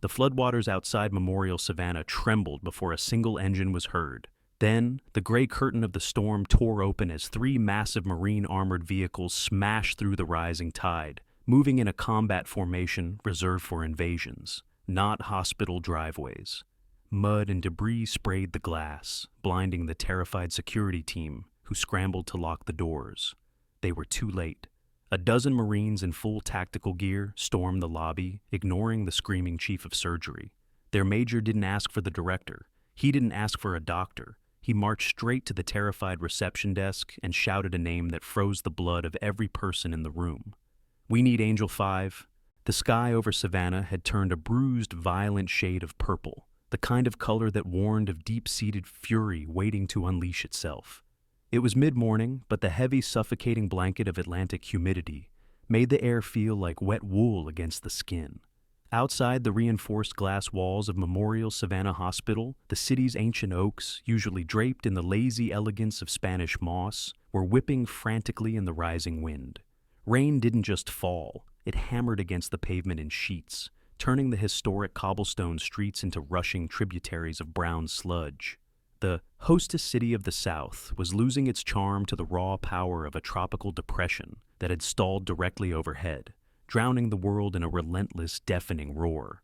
The floodwaters outside Memorial Savannah trembled before a single engine was heard. Then, the gray curtain of the storm tore open as three massive marine armored vehicles smashed through the rising tide, moving in a combat formation reserved for invasions, not hospital driveways. Mud and debris sprayed the glass, blinding the terrified security team, who scrambled to lock the doors. They were too late. A dozen Marines in full tactical gear stormed the lobby, ignoring the screaming chief of surgery. Their major didn't ask for the director. He didn't ask for a doctor. He marched straight to the terrified reception desk and shouted a name that froze the blood of every person in the room. "We need Angel 5. The sky over Savannah had turned a bruised, violent shade of purple, the kind of color that warned of deep-seated fury waiting to unleash itself. It was mid-morning, but the heavy, suffocating blanket of Atlantic humidity made the air feel like wet wool against the skin. Outside the reinforced glass walls of Memorial Savannah Hospital, the city's ancient oaks, usually draped in the lazy elegance of Spanish moss, were whipping frantically in the rising wind. Rain didn't just fall, it hammered against the pavement in sheets, turning the historic cobblestone streets into rushing tributaries of brown sludge. The hostess city of the South was losing its charm to the raw power of a tropical depression that had stalled directly overhead, drowning the world in a relentless, deafening roar.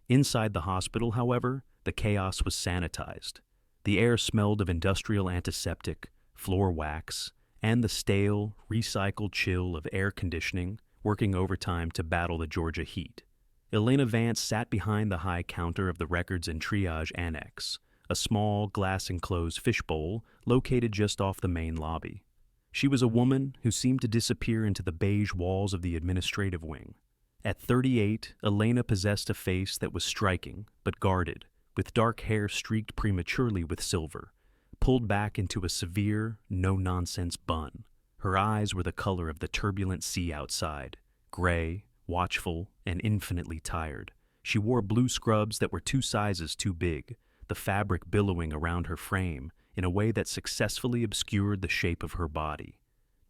Inside the hospital, however, the chaos was sanitized. The air smelled of industrial antiseptic, floor wax, and the stale, recycled chill of air conditioning working overtime to battle the Georgia heat. Elena Vance sat behind the high counter of the records and triage annex, a small, glass-enclosed fishbowl located just off the main lobby. She was a woman who seemed to disappear into the beige walls of the administrative wing. At 38, Elena possessed a face that was striking, but guarded, with dark hair streaked prematurely with silver, pulled back into a severe, no-nonsense bun. Her eyes were the color of the turbulent sea outside, gray, watchful, and infinitely tired. She wore blue scrubs that were 2 sizes too big, the fabric billowing around her frame in a way that successfully obscured the shape of her body.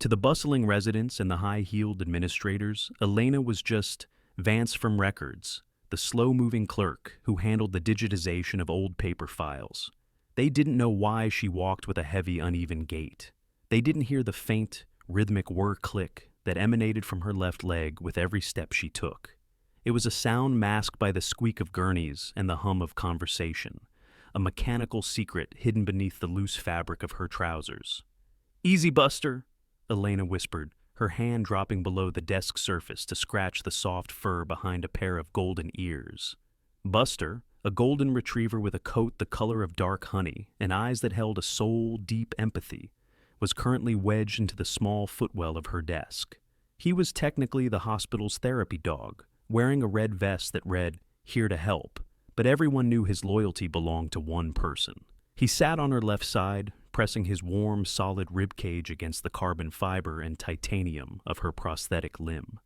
To the bustling residents and the high-heeled administrators, Elena was just Vance from Records, the slow-moving clerk who handled the digitization of old paper files. They didn't know why she walked with a heavy, uneven gait. They didn't hear the faint, rhythmic whir click that emanated from her left leg with every step she took. It was a sound masked by the squeak of gurneys and the hum of conversation, a mechanical secret hidden beneath the loose fabric of her trousers. "Easy, Buster," Elena whispered, her hand dropping below the desk surface to scratch the soft fur behind a pair of golden ears. Buster, a golden retriever with a coat the color of dark honey and eyes that held a soul-deep empathy, was currently wedged into the small footwell of her desk. He was technically the hospital's therapy dog, wearing a red vest that read, "Here to help," but everyone knew his loyalty belonged to one person. He sat on her left side, pressing his warm, solid ribcage against the carbon fiber and titanium of her prosthetic limb.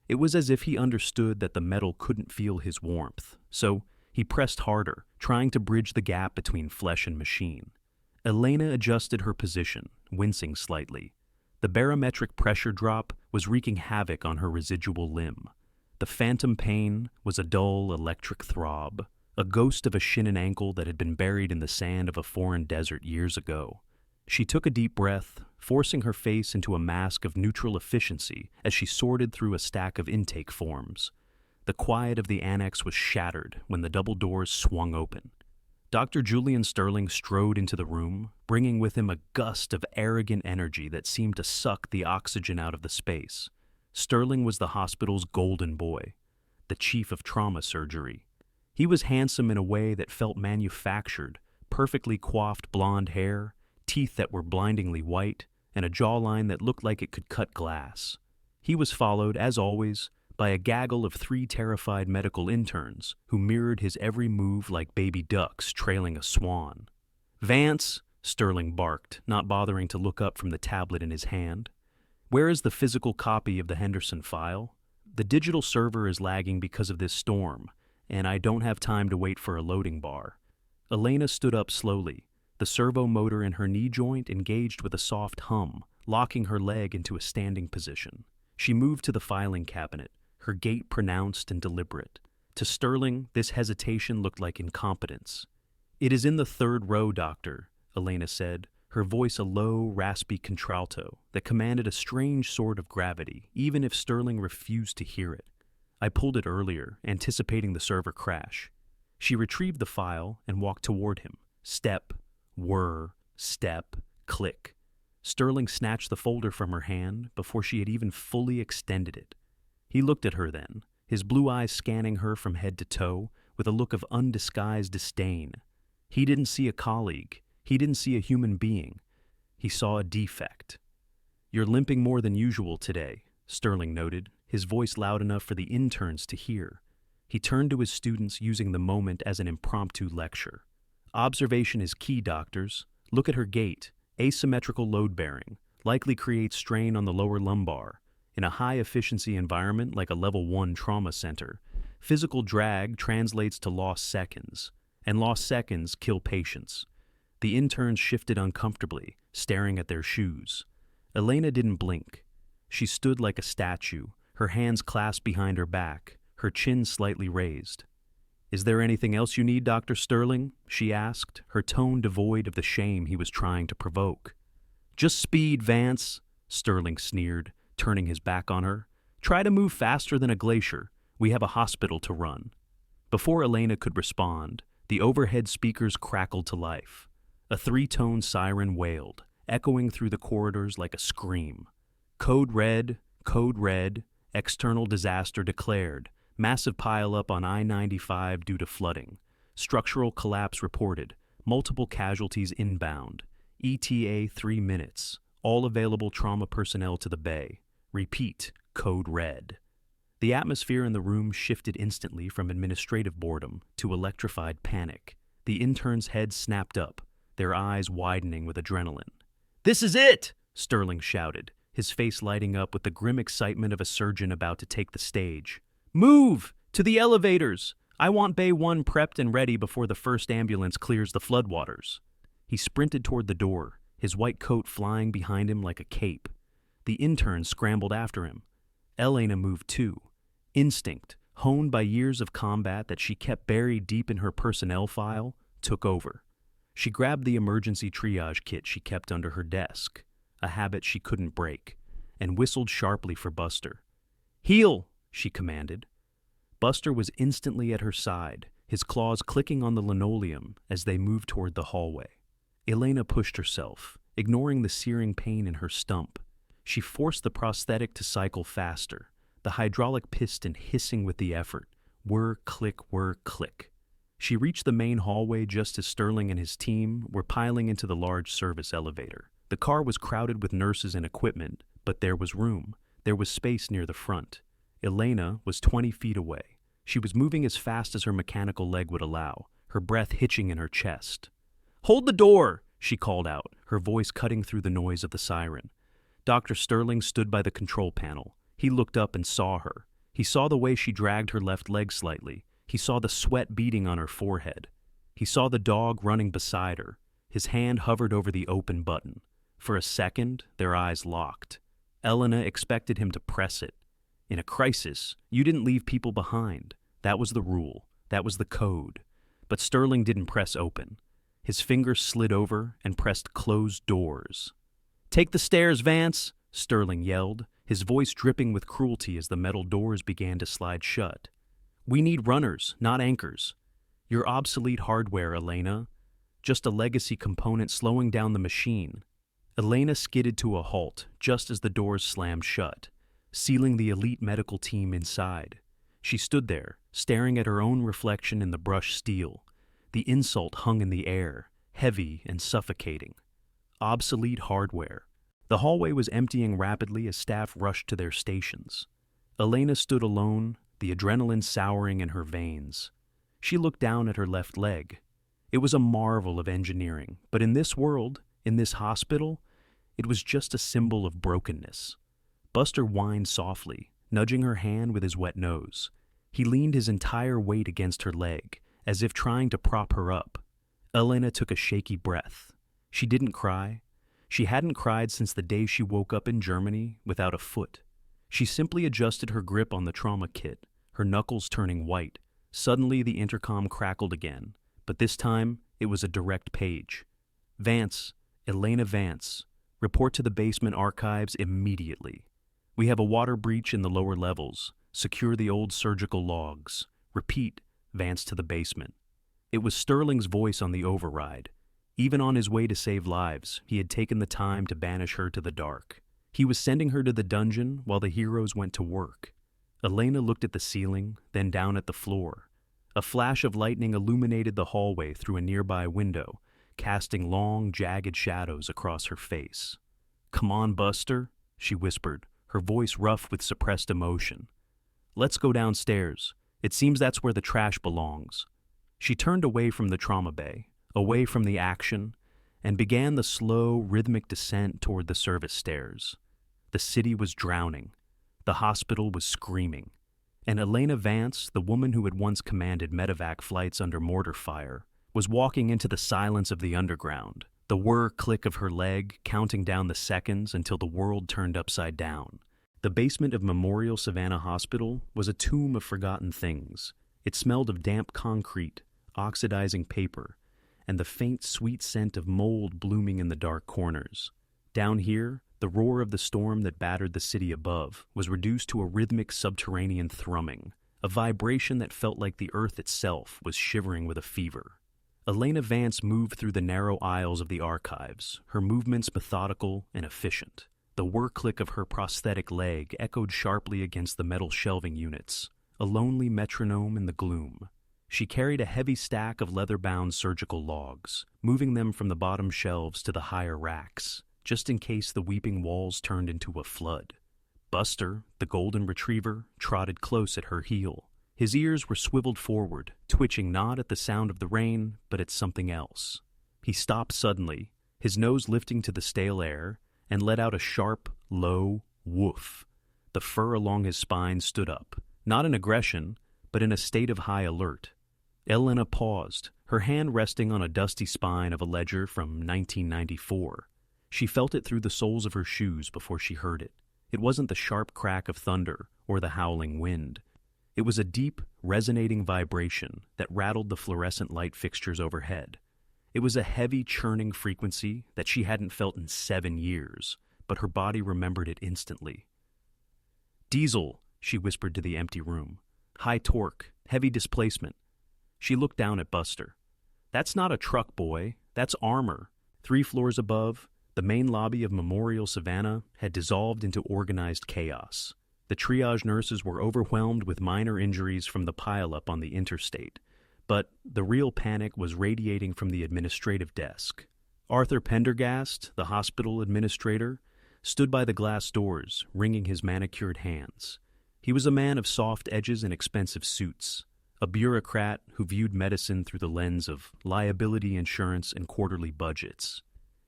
It was as if he understood that the metal couldn't feel his warmth, so he pressed harder, trying to bridge the gap between flesh and machine. Elena adjusted her position, wincing slightly. The barometric pressure drop was wreaking havoc on her residual limb. The phantom pain was a dull electric throb, a ghost of a shin and ankle that had been buried in the sand of a foreign desert years ago. She took a deep breath, forcing her face into a mask of neutral efficiency as she sorted through a stack of intake forms. The quiet of the annex was shattered when the double doors swung open. Dr. Julian Sterling strode into the room, bringing with him a gust of arrogant energy that seemed to suck the oxygen out of the space. Sterling was the hospital's golden boy, the chief of trauma surgery. He was handsome in a way that felt manufactured, perfectly coiffed blonde hair, teeth that were blindingly white, and a jawline that looked like it could cut glass. He was followed, as always, by a gaggle of 3 terrified medical interns who mirrored his every move like baby ducks trailing a swan. "Vance," Sterling barked, not bothering to look up from the tablet in his hand. "Where is the physical copy of the Henderson file? The digital server is lagging because of this storm, and I don't have time to wait for a loading bar." Elena stood up slowly, the servo motor in her knee joint engaged with a soft hum, locking her leg into a standing position. She moved to the filing cabinet, her gait pronounced and deliberate. To Sterling, this hesitation looked like incompetence. "It is in the third row, doctor," Elena said, her voice a low, raspy contralto that commanded a strange sort of gravity, even if Sterling refused to hear it. "I pulled it earlier, anticipating the server crash." She retrieved the file and walked toward him. Step, whir, step, click. Sterling snatched the folder from her hand before she had even fully extended it. He looked at her then, his blue eyes scanning her from head to toe with a look of undisguised disdain. He didn't see a colleague. He didn't see a human being. He saw a defect. "You're limping more than usual today," Sterling noted, his voice loud enough for the interns to hear. He turned to his students, using the moment as an impromptu lecture. "Observation is key, doctors. Look at her gait. Asymmetrical load-bearing. Likely creates strain on the lower lumbar. In a high-efficiency environment like a Level 1 trauma center, physical drag translates to lost seconds, and lost seconds kill patients." The interns shifted uncomfortably, staring at their shoes. Elena didn't blink. She stood like a statue, her hands clasped behind her back, her chin slightly raised. "Is there anything else you need, Dr. Sterling?" she asked, her tone devoid of the shame he was trying to provoke. "Just speed, Vance," Sterling sneered, turning his back on her. "Try to move faster than a glacier. We have a hospital to run." Before Elena could respond, the overhead speakers crackled to life. A three-tone siren wailed, echoing through the corridors like a scream. Code red, external disaster declared, massive pileup on I-95 due to flooding. Structural collapse reported, multiple casualties inbound. ETA 3 minutes, all available trauma personnel to the bay. Repeat, code red. The atmosphere in the room shifted instantly from administrative boredom to electrified panic. The interns' heads snapped up, their eyes widening with adrenaline. "This is it!" Sterling shouted, his face lighting up with the grim excitement of a surgeon about to take the stage. "Move! To the elevators! I want Bay 1 prepped and ready before the first ambulance clears the floodwaters." He sprinted toward the door, his white coat flying behind him like a cape. The interns scrambled after him. Elena moved too. Instinct, honed by years of combat that she kept buried deep in her personnel file, took over. She grabbed the emergency triage kit she kept under her desk, a habit she couldn't break, and whistled sharply for Buster. "Heal!" she commanded. Buster was instantly at her side, his claws clicking on the linoleum as they moved toward the hallway. Elena pushed herself, ignoring the searing pain in her stump. She forced the prosthetic to cycle faster, the hydraulic piston hissing with the effort. Whir, click. She reached the main hallway just as Sterling and his team were piling into the large service elevator. The car was crowded with nurses and equipment, but there was room. There was space near the front. Elena was 20 feet away. She was moving as fast as her mechanical leg would allow, her breath hitching in her chest. "Hold the door!" she called out, her voice cutting through the noise of the siren. Dr. Sterling stood by the control panel. He looked up and saw her. He saw the way she dragged her left leg slightly. He saw the sweat beading on her forehead. He saw the dog running beside her. His hand hovered over the open button. For a second, their eyes locked. Elena expected him to press it. In a crisis, you didn't leave people behind. That was the rule. That was the code. But Sterling didn't press open. His fingers slid over and pressed closed doors. "Take the stairs, Vance!" Sterling yelled, his voice dripping with cruelty as the metal doors began to slide shut. "We need runners, not anchors. You're obsolete hardware, Elena. Just a legacy component slowing down the machine." Elena skidded to a halt just as the doors slammed shut, sealing the elite medical team inside. She stood there, staring at her own reflection in the brushed steel. The insult hung in the air, heavy and suffocating. Obsolete hardware. The hallway was emptying rapidly as staff rushed to their stations. Elena stood alone, the adrenaline souring in her veins. She looked down at her left leg. It was a marvel of engineering, but in this world, in this hospital, it was just a symbol of brokenness. Buster whined softly, nudging her hand with his wet nose. He leaned his entire weight against her leg, as if trying to prop her up. Elena took a shaky breath. She didn't cry. She hadn't cried since the day she woke up in Germany without a foot. She simply adjusted her grip on the trauma kit, her knuckles turning white, Suddenly, the intercom crackled again, but this time it was a direct page. Vance, Elena Vance, report to the basement archives immediately. We have a water breach in the lower levels. Secure the old surgical logs. Repeat, Vance to the basement. It was Sterling's voice on the override. Even on his way to save lives, he had taken the time to banish her to the dark. He was sending her to the dungeon while the heroes went to work. Elena looked at the ceiling, then down at the floor. A flash of lightning illuminated the hallway through a nearby window, casting long, jagged shadows across her face. "Come on, Buster," she whispered, her voice rough with suppressed emotion. "Let's go downstairs. It seems that's where the trash belongs." She turned away from the trauma bay, away from the action, and began the slow, rhythmic descent toward the service stairs. The city was drowning. The hospital was screaming. And Elena Vance, the woman who had once commanded medevac flights under mortar fire, was walking into the silence of the underground, the whir click of her leg counting down the seconds until the world turned upside down. The basement of Memorial Savannah Hospital was a tomb of forgotten things. It smelled of damp concrete, oxidizing paper, and the faint, sweet scent of mold blooming in the dark corners. Down here, the roar of the storm that battered the city above was reduced to a rhythmic subterranean thrumming, a vibration that felt like the earth itself was shivering with a fever. Elena Vance moved through the narrow aisles of the archives, her movements methodical and efficient. The whir-click of her prosthetic leg echoed sharply against the metal shelving units, a lonely metronome in the gloom. She carried a heavy stack of leather-bound surgical logs, moving them from the bottom shelves to the higher racks, just in case the weeping walls turned into a flood. Buster, the golden retriever, trotted close at her heel. His ears were swiveled forward, twitching not at the sound of the rain, but at something else. He stopped suddenly, his nose lifting to the stale air, and let out a sharp, low woof. The fur along his spine stood up, not in aggression, but in a state of high alert. Elena paused, her hand resting on a dusty spine of a ledger from 1994. She felt it through the soles of her shoes before she heard it. It wasn't the sharp crack of thunder or the howling wind. It was a deep, resonating vibration that rattled the fluorescent light fixtures overhead. It was a heavy, churning frequency that she hadn't felt in 7 years, but her body remembered it instantly. "Diesel," she whispered to the empty room. "High torque, heavy displacement." She looked down at Buster. "That's not a truck, boy. That's armor." 3 floors above, the main lobby of Memorial Savannah had dissolved into organized chaos. The triage nurses were overwhelmed with minor injuries from the pileup on the interstate, but the real panic was radiating from the administrative desk. Arthur Pendergast, the hospital administrator, stood by the glass doors, wringing his manicured hands. He was a man of soft edges and expensive suits, a bureaucrat who viewed medicine through the lens of liability insurance and quarterly budgets.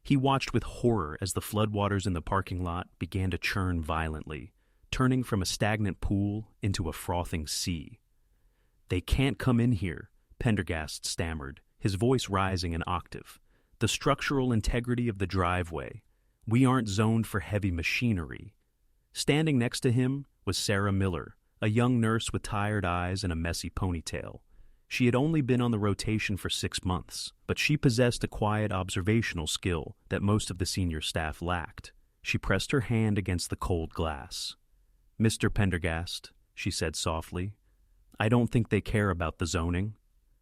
He watched with horror as the floodwaters in the parking lot began to churn violently, turning from a stagnant pool into a frothing sea. "They can't come in here," Pendergast stammered, his voice rising an octave. "The structural integrity of the driveway. We aren't zoned for heavy machinery." Standing next to him was Sarah Miller, a young nurse with tired eyes and a messy ponytail. She had only been on the rotation for 6 months, but she possessed a quiet observational skill that most of the senior staff lacked. She pressed her hand against the cold glass. "Mr. Pendergast," she said softly, "I don't think they care about the zoning."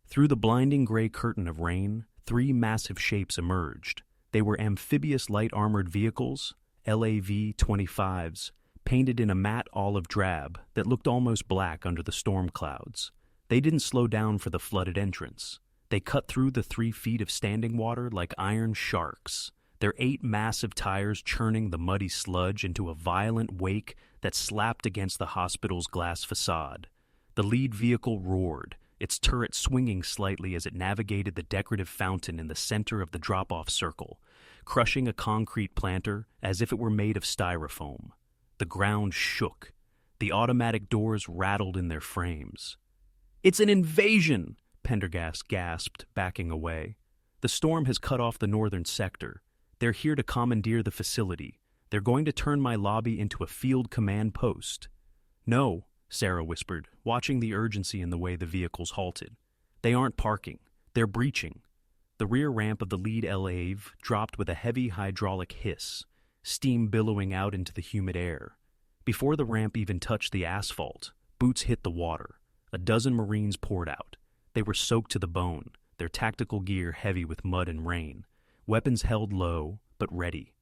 Through the blinding gray curtain of rain, 3 massive shapes emerged. They were amphibious light-armored vehicles, LAV-25s, painted in a matte olive drab that looked almost black under the storm clouds. They didn't slow down for the flooded entrance. They cut through the 3 feet of standing water like iron sharks, their 8 massive tires churning the muddy sludge into a violent wake that slapped against the hospital's glass facade. The lead vehicle roared, its turret swinging slightly as it navigated the decorative fountain in the center of the drop-off circle, crushing a concrete planter as if it were made of styrofoam. The ground shook. The automatic doors rattled in their frames. "It's an invasion!" Pendergast gasped, backing away. "The storm has cut off the northern sector. They're here to commandeer the facility. They're going to turn my lobby into a field command post." "No," Sarah whispered, watching the urgency in the way the vehicles halted. "They aren't parking. They're breaching." The rear ramp of the lead LAV dropped with a heavy hydraulic hiss, steam billowing out into the humid air. Before the ramp even touched the asphalt, boots hit the water. A dozen Marines poured out. They were soaked to the bone, their tactical gear heavy with mud and rain, weapons held low, but ready.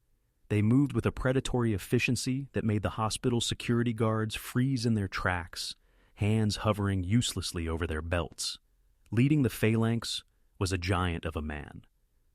They moved with a predatory efficiency that made the hospital security guards freeze in their tracks, hands hovering uselessly over their belts. Leading the phalanx was a giant of a man.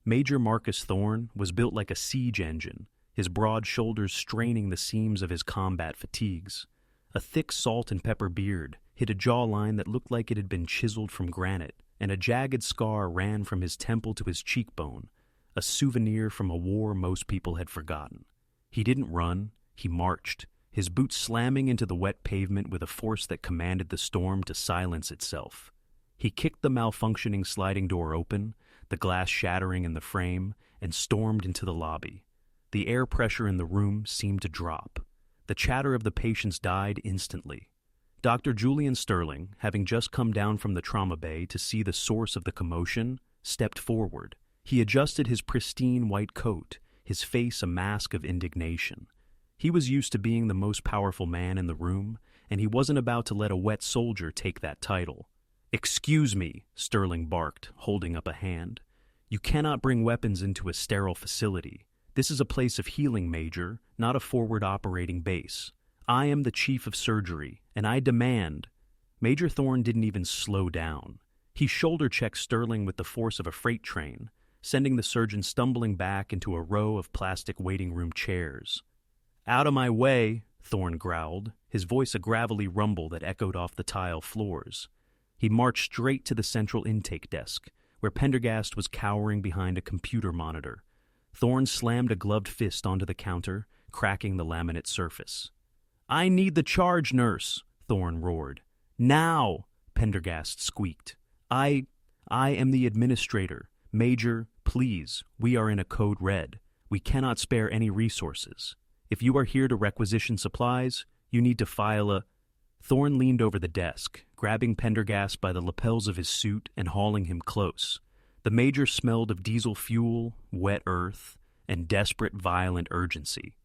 Major Marcus Thorne was built like a siege engine, his broad shoulders straining the seams of his combat fatigues. A thick salt and pepper beard hid a jawline that looked like it had been chiseled from granite, and a jagged scar ran from his temple to his cheekbone, a souvenir from a war most people had forgotten. He didn't run, he marched, his boots slamming into the wet pavement with a force that commanded the storm to silence itself. He kicked the malfunctioning sliding door open, the glass shattering in the frame, and stormed into the lobby. The air pressure in the room seemed to drop. The chatter of the patients died instantly. Dr. Julian Sterling, having just come down from the trauma bay to see the source of the commotion, stepped forward. He adjusted his pristine white coat, his face a mask of indignation. He was used to being the most powerful man in the room, and he wasn't about to let a wet soldier take that title. "Excuse me," Sterling barked, holding up a hand. "You cannot bring weapons into a sterile facility. This is a place of healing, Major, not a forward operating base. I am the chief of surgery, and I demand—" Major Thorne didn't even slow down. He shoulder-checked Sterling with the force of a freight train, sending the surgeon stumbling back into a row of plastic waiting room chairs. "Out of my way," Thorne growled, his voice a gravelly rumble that echoed off the tile floors. He marched straight to the central intake desk, where Pendergast was cowering behind a computer monitor. Thorne slammed a gloved fist onto the counter, cracking the laminate surface. "I need the charge nurse," Thorne roared. "Now," Pendergast squeaked. I am the administrator. Major, please, we are in a code red. We cannot spare any resources. If you are here to requisition supplies, you need to file a—" Thorne leaned over the desk, grabbing Pendergast by the lapels of his suit and hauling him close. The major smelled of diesel fuel, wet earth, and desperate, violent urgency.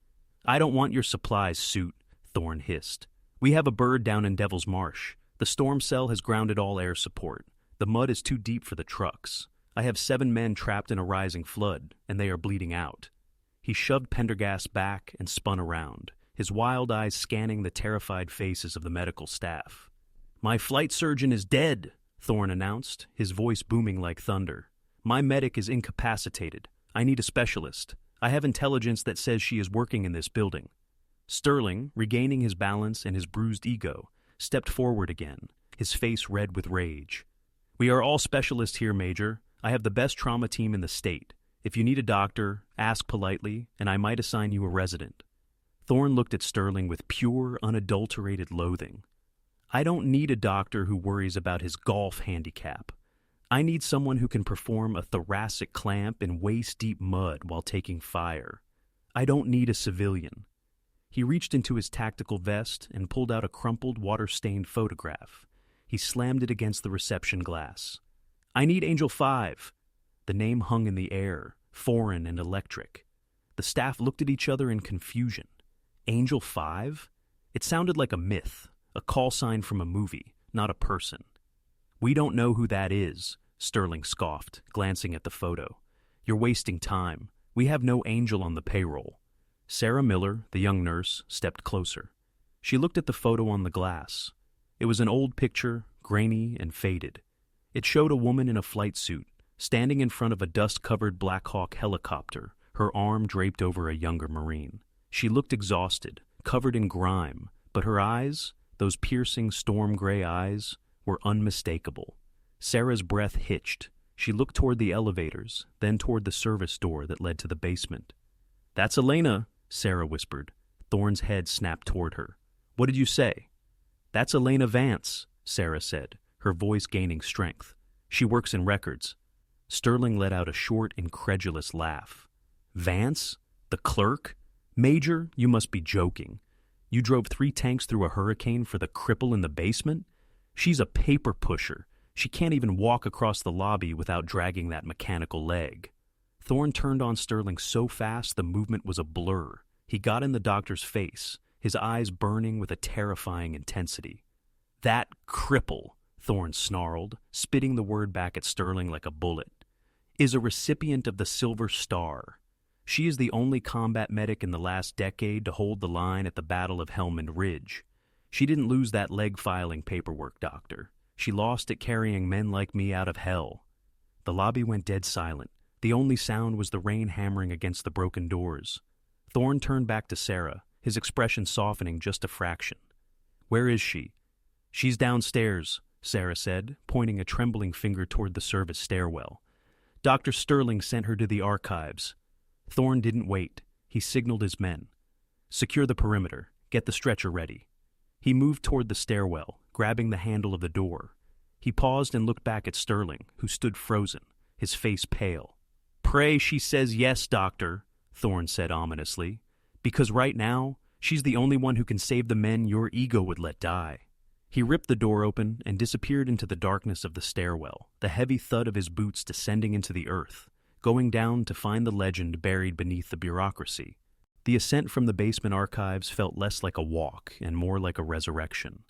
"I don't want your supplies, suit," Thorne hissed. "We have a bird down in Devil's Marsh. The storm cell has grounded all air support. The mud is too deep for the trucks. I have 7 men trapped in a rising flood, and they are bleeding out." He shoved Pendergast back and spun around, his wild eyes scanning the terrified faces of the medical staff. "My flight surgeon is dead," Thorne announced, his voice booming like thunder. "My medic is incapacitated. I need a specialist. I have intelligence that says she is working in this building." Sterling, regaining his balance and his bruised ego, stepped forward again, his face red with rage. "We are all specialists here, Major. I have the best trauma team in the state. If you need a doctor, ask politely, and I might assign you a resident." Thorne looked at Sterling with pure, unadulterated loathing. "I don't need a doctor who worries about his golf handicap. I need someone who can perform a thoracic clamp in waist-deep mud while taking fire. I don't need a civilian." He reached into his tactical vest and pulled out a crumpled, water-stained photograph. He slammed it against the reception glass. "I need Angel 5. The name hung in the air, foreign and electric. The staff looked at each other in confusion. Angel 5? It sounded like a myth, a call sign from a movie, not a person. "We don't know who that is," Sterling scoffed, glancing at the photo. "You're wasting time. We have no angel on the payroll." Sarah Miller, the young nurse, stepped closer. She looked at the photo on the glass. It was an old picture, grainy and faded. It showed a woman in a flight suit, standing in front of a dust-covered Black Hawk helicopter, her arm draped over a younger Marine. She looked exhausted, covered in grime, but her eyes, those piercing storm-gray eyes, were unmistakable. Sarah's breath hitched. She looked toward the elevators, then toward the service door that led to the basement. "That's Elena," Sarah whispered. Thorne's head snapped toward her. "What did you say?" "That's Elena Vance," Sarah said, her voice gaining strength. "She works in records." Sterling let out a short, incredulous laugh. "Vance? The clerk? Major, you must be joking. You drove 3 tanks through a hurricane for the cripple in the basement? She's a paper pusher. She can't even walk across the lobby without dragging that mechanical leg. Thorne turned on Sterling so fast the movement was a blur. He got in the doctor's face, his eyes burning with a terrifying intensity. "That cripple," Thorne snarled, spitting the word back at Sterling like a bullet, "is a recipient of the Silver Star. She is the only combat medic in the last decade to hold the line at the Battle of Helmand Ridge. She didn't lose that leg-filing paperwork, Doctor. She lost it carrying men like me out of hell." The lobby went dead silent. The only sound was the rain hammering against the broken doors. Thorne turned back to Sarah, his expression softening just a fraction. "Where is she?" "She's downstairs," Sarah said, pointing a trembling finger toward the service stairwell. "Dr. Sterling sent her to the archives." Thorne didn't wait. He signaled his men. "Secure the perimeter. Get the stretcher ready." He moved toward the stairwell, grabbing the handle of the door. He paused and looked back at Sterling, who stood frozen, his face pale. "Pray she says yes, Doctor," Thorne said ominously, "because right now, she's the only one who can save the men your ego would let die." He ripped the door open and disappeared into the darkness of the stairwell, the heavy thud of his boots descending into the earth, going down to find the legend buried beneath the bureaucracy. The ascent from the basement archives felt less like a walk and more like a resurrection.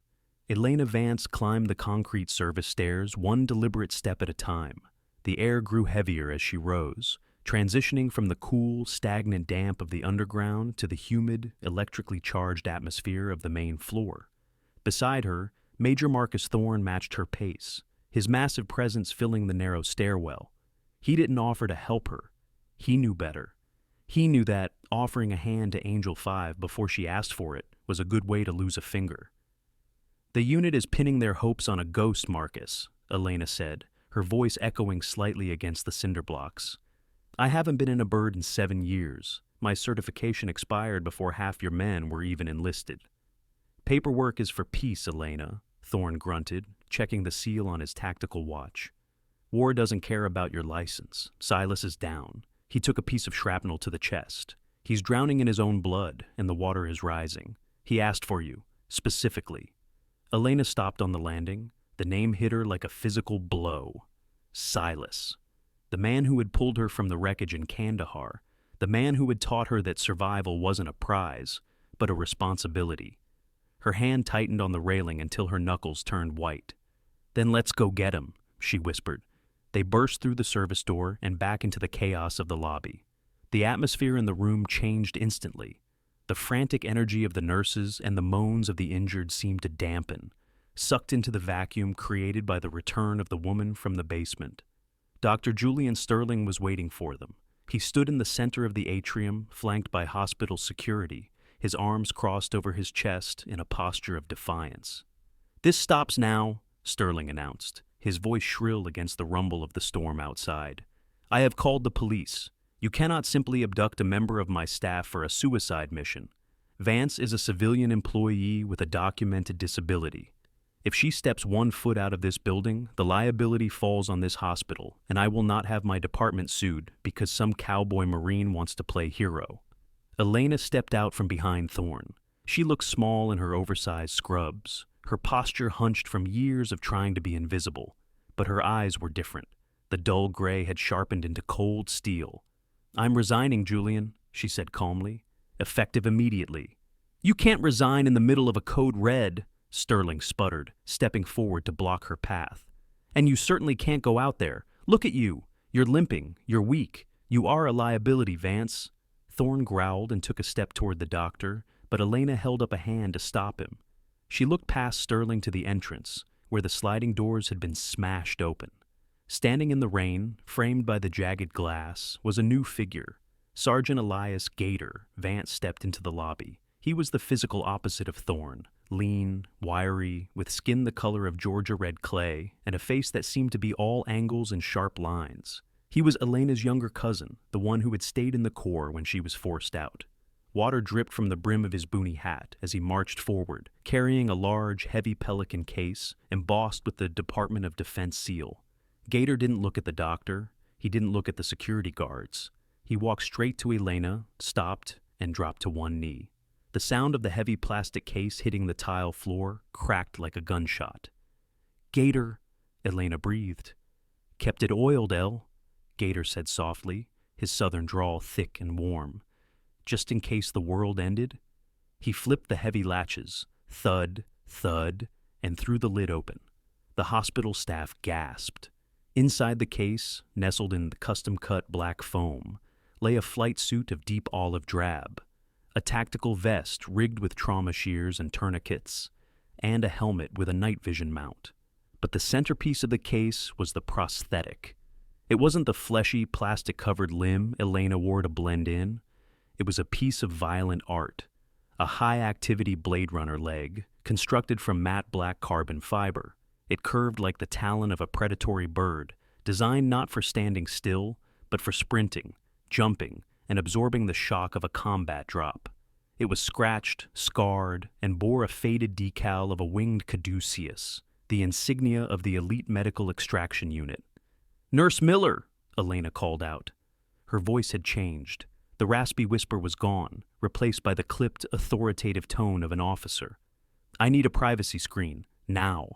Elena Vance climbed the concrete service stairs one deliberate step at a time. The air grew heavier as she rose, transitioning from the cool, stagnant damp of the underground to the humid, electrically charged atmosphere of the main floor. Beside her, Major Marcus Thorne matched her pace, his massive presence filling the narrow stairwell. He didn't offer to help her. He knew better. He knew that offering a hand to Angel 5 before she asked for it was a good way to lose a finger. "The unit is pinning their hopes on a ghost, Marcus," Elena said, her voice echoing slightly against the cinder blocks. "I haven't been in a bird in 7 years. My certification expired before half your men were even enlisted." "Paperwork is for peace, Elena," Thorne grunted, checking the seal on his tactical watch. "War doesn't care about your license. Silas is down. He took a piece of shrapnel to the chest. He's drowning in his own blood, and the water is rising. He asked for you, specifically." Elena stopped on the landing. The name hit her like a physical blow. Silas. The man who had pulled her from the wreckage in Kandahar. The man who had taught her that survival wasn't a prize, but a responsibility. Her hand tightened on the railing until her knuckles turned white. "Then let's go get him," she whispered. They burst through the service door and back into the chaos of the lobby. The atmosphere in the room changed instantly. The frantic energy of the nurses and the moans of the injured seemed to dampen, sucked into the vacuum created by the return of the woman from the basement. Dr. Julian Sterling was waiting for them. He stood in the center of the atrium, flanked by hospital security, his arms crossed over his chest in a posture of defiance. "This stops now," Sterling announced, his voice shrill against the rumble of the storm outside. "I have called the police. You cannot simply abduct a member of my staff for a suicide mission. Vance is a civilian employee with a documented disability. If she steps 1 foot out of this building, the liability falls on this hospital, and I will not have my department sued because some cowboy Marine wants to play hero." Elena stepped out from behind Thorne. She looked small in her oversized scrubs, her posture hunched from years of trying to be invisible. But her eyes were different. The dull gray had sharpened into cold steel. "I'm resigning, Julian," she said calmly. "Effective immediately." "You can't resign in the middle of a code red," Sterling sputtered, stepping forward to block her path. "And you certainly can't go out there. Look at you. You're limping. You're weak. You are a liability, Vance." Thorne growled and took a step toward the doctor, but Elena held up a hand to stop him. She looked past Sterling to the entrance, where the sliding doors had been smashed open. Standing in the rain, framed by the jagged glass, was a new figure. Sergeant Elias Gator. Vance stepped into the lobby. He was the physical opposite of Thorne, lean, wiry, with skin the color of Georgia red clay, and a face that seemed to be all angles and sharp lines. He was Elena's younger cousin, the one who had stayed in the Corps when she was forced out. Water dripped from the brim of his boonie hat as he marched forward, carrying a large, heavy pelican case embossed with the Department of Defense seal. Gator didn't look at the doctor. He didn't look at the security guards. He walked straight to Elena, stopped, and dropped to one knee. The sound of the heavy plastic case hitting the tile floor cracked like a gunshot. "Gator," Elena breathed. "Kept it oiled, El," Gator said softly, his southern drawl thick and warm. "Just in case the world ended." He flipped the heavy latches, thud, thud, and threw the lid open. The hospital staff gasped. Inside the case, nestled in the custom-cut black foam, lay a flight suit of deep olive drab, a tactical vest rigged with trauma shears and tourniquets, and a helmet with a night vision mount. But the centerpiece of the case was the prosthetic. It wasn't the fleshy, plastic-covered limb Elena wore to blend in. It was a piece of violent art, a high-activity Blade Runner leg, constructed from matte black carbon fiber. It curved like the talon of a predatory bird, designed not for standing still, but for sprinting, jumping, and absorbing the shock of a combat drop. It was scratched, scarred, and bore a faded decal of a winged caduceus, the insignia of the elite medical extraction unit. "Nurse Miller!" Elena called out. Her voice had changed. The raspy whisper was gone, replaced by the clipped, authoritative tone of an officer. "I need a privacy screen, now."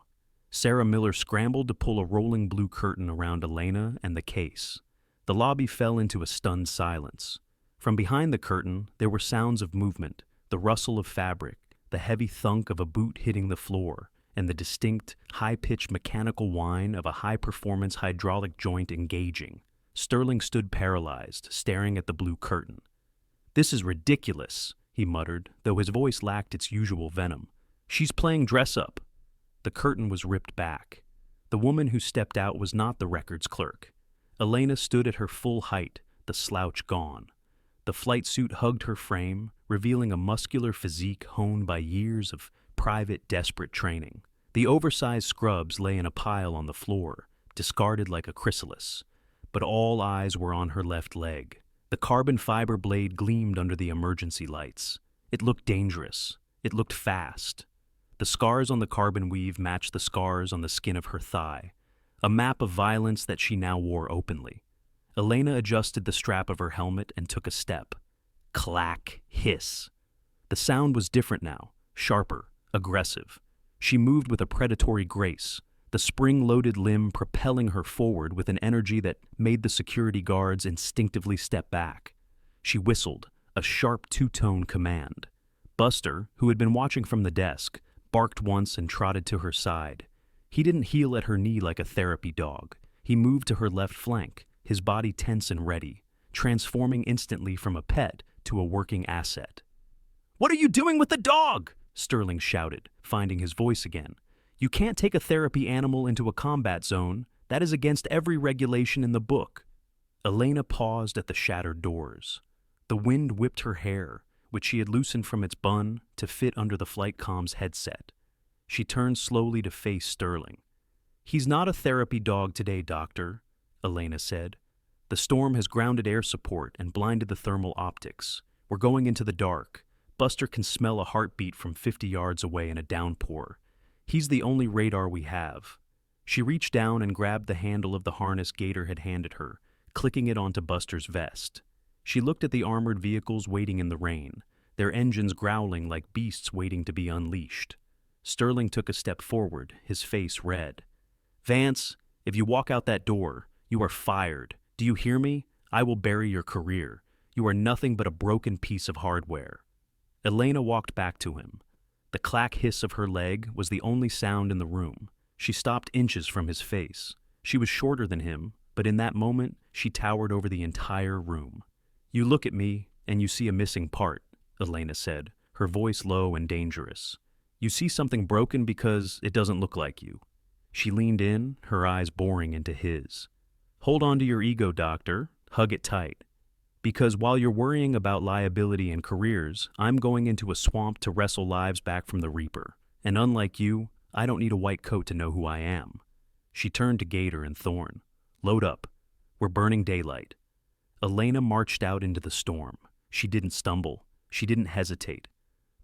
Sarah Miller scrambled to pull a rolling blue curtain around Elena and the case. The lobby fell into a stunned silence. From behind the curtain, there were sounds of movement, the rustle of fabric, the heavy thunk of a boot hitting the floor, and the distinct, high-pitched mechanical whine of a high-performance hydraulic joint engaging. Sterling stood paralyzed, staring at the blue curtain. "This is ridiculous," he muttered, though his voice lacked its usual venom. "She's playing dress-up." The curtain was ripped back. The woman who stepped out was not the records clerk. Elena stood at her full height, the slouch gone. The flight suit hugged her frame, revealing a muscular physique honed by years of private, desperate training. The oversized scrubs lay in a pile on the floor, discarded like a chrysalis. But all eyes were on her left leg. The carbon fiber blade gleamed under the emergency lights. It looked dangerous. It looked fast. The scars on the carbon weave matched the scars on the skin of her thigh, a map of violence that she now wore openly. Elena adjusted the strap of her helmet and took a step. Clack, hiss. The sound was different now, sharper, aggressive. She moved with a predatory grace, the spring-loaded limb propelling her forward with an energy that made the security guards instinctively step back. She whistled, a sharp two-tone command. Buster, who had been watching from the desk, barked once and trotted to her side. He didn't heel at her knee like a therapy dog. He moved to her left flank, his body tense and ready, transforming instantly from a pet to a working asset. "What are you doing with the dog?" Sterling shouted, finding his voice again. "You can't take a therapy animal into a combat zone. That is against every regulation in the book." Elena paused at the shattered doors. The wind whipped her hair, which she had loosened from its bun to fit under the flight comm's headset. She turned slowly to face Sterling. "He's not a therapy dog today, Doctor," Elena said. "The storm has grounded air support and blinded the thermal optics. We're going into the dark. Buster can smell a heartbeat from 50 yards away in a downpour. He's the only radar we have." She reached down and grabbed the handle of the harness Gator had handed her, clicking it onto Buster's vest. She looked at the armored vehicles waiting in the rain, their engines growling like beasts waiting to be unleashed. Sterling took a step forward, his face red. "Vance, if you walk out that door, you are fired. Do you hear me? I will bury your career. You are nothing but a broken piece of hardware." Elena walked back to him. The clack hiss of her leg was the only sound in the room. She stopped inches from his face. She was shorter than him, but in that moment, she towered over the entire room. "You look at me, and you see a missing part," Elena said, her voice low and dangerous. "You see something broken because it doesn't look like you." She leaned in, her eyes boring into his. "Hold on to your ego, Doctor. Hug it tight. Because while you're worrying about liability and careers, I'm going into a swamp to wrestle lives back from the Reaper. And unlike you, I don't need a white coat to know who I am." She turned to Gator and Thorne. "Load up. We're burning daylight." Elena marched out into the storm. She didn't stumble. She didn't hesitate.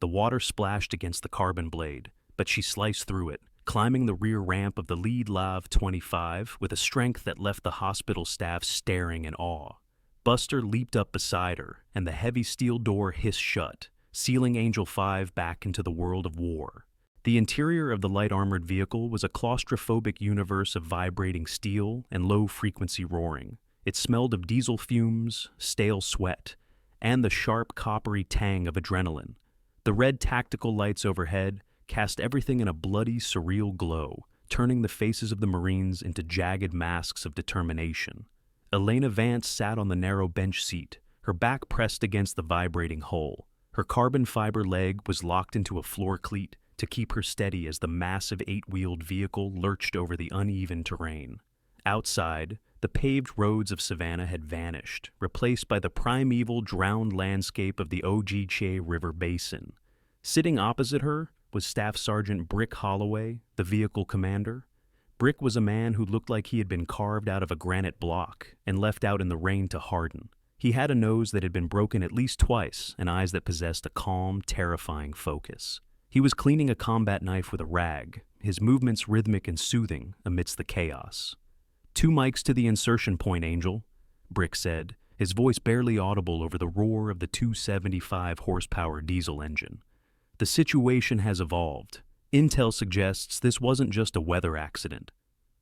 The water splashed against the carbon blade, but she sliced through it, climbing the rear ramp of the lead Lav 25 with a strength that left the hospital staff staring in awe. Buster leaped up beside her, and the heavy steel door hissed shut, sealing Angel 5 back into the world of war. The interior of the light-armored vehicle was a claustrophobic universe of vibrating steel and low-frequency roaring. It smelled of diesel fumes, stale sweat, and the sharp, coppery tang of adrenaline. The red tactical lights overhead cast everything in a bloody, surreal glow, turning the faces of the Marines into jagged masks of determination. Elena Vance sat on the narrow bench seat, her back pressed against the vibrating hull. Her carbon fiber leg was locked into a floor cleat to keep her steady as the massive 8-wheeled vehicle lurched over the uneven terrain. Outside, the paved roads of Savannah had vanished, replaced by the primeval, drowned landscape of the Ojibwe River Basin. Sitting opposite her was Staff Sergeant Brick Holloway, the vehicle commander. Brick was a man who looked like he had been carved out of a granite block and left out in the rain to harden. He had a nose that had been broken at least twice and eyes that possessed a calm, terrifying focus. He was cleaning a combat knife with a rag, his movements rhythmic and soothing amidst the chaos. "2 mics to the insertion point, Angel," Brick said, his voice barely audible over the roar of the 275-horsepower diesel engine. "The situation has evolved. Intel suggests this wasn't just a weather accident."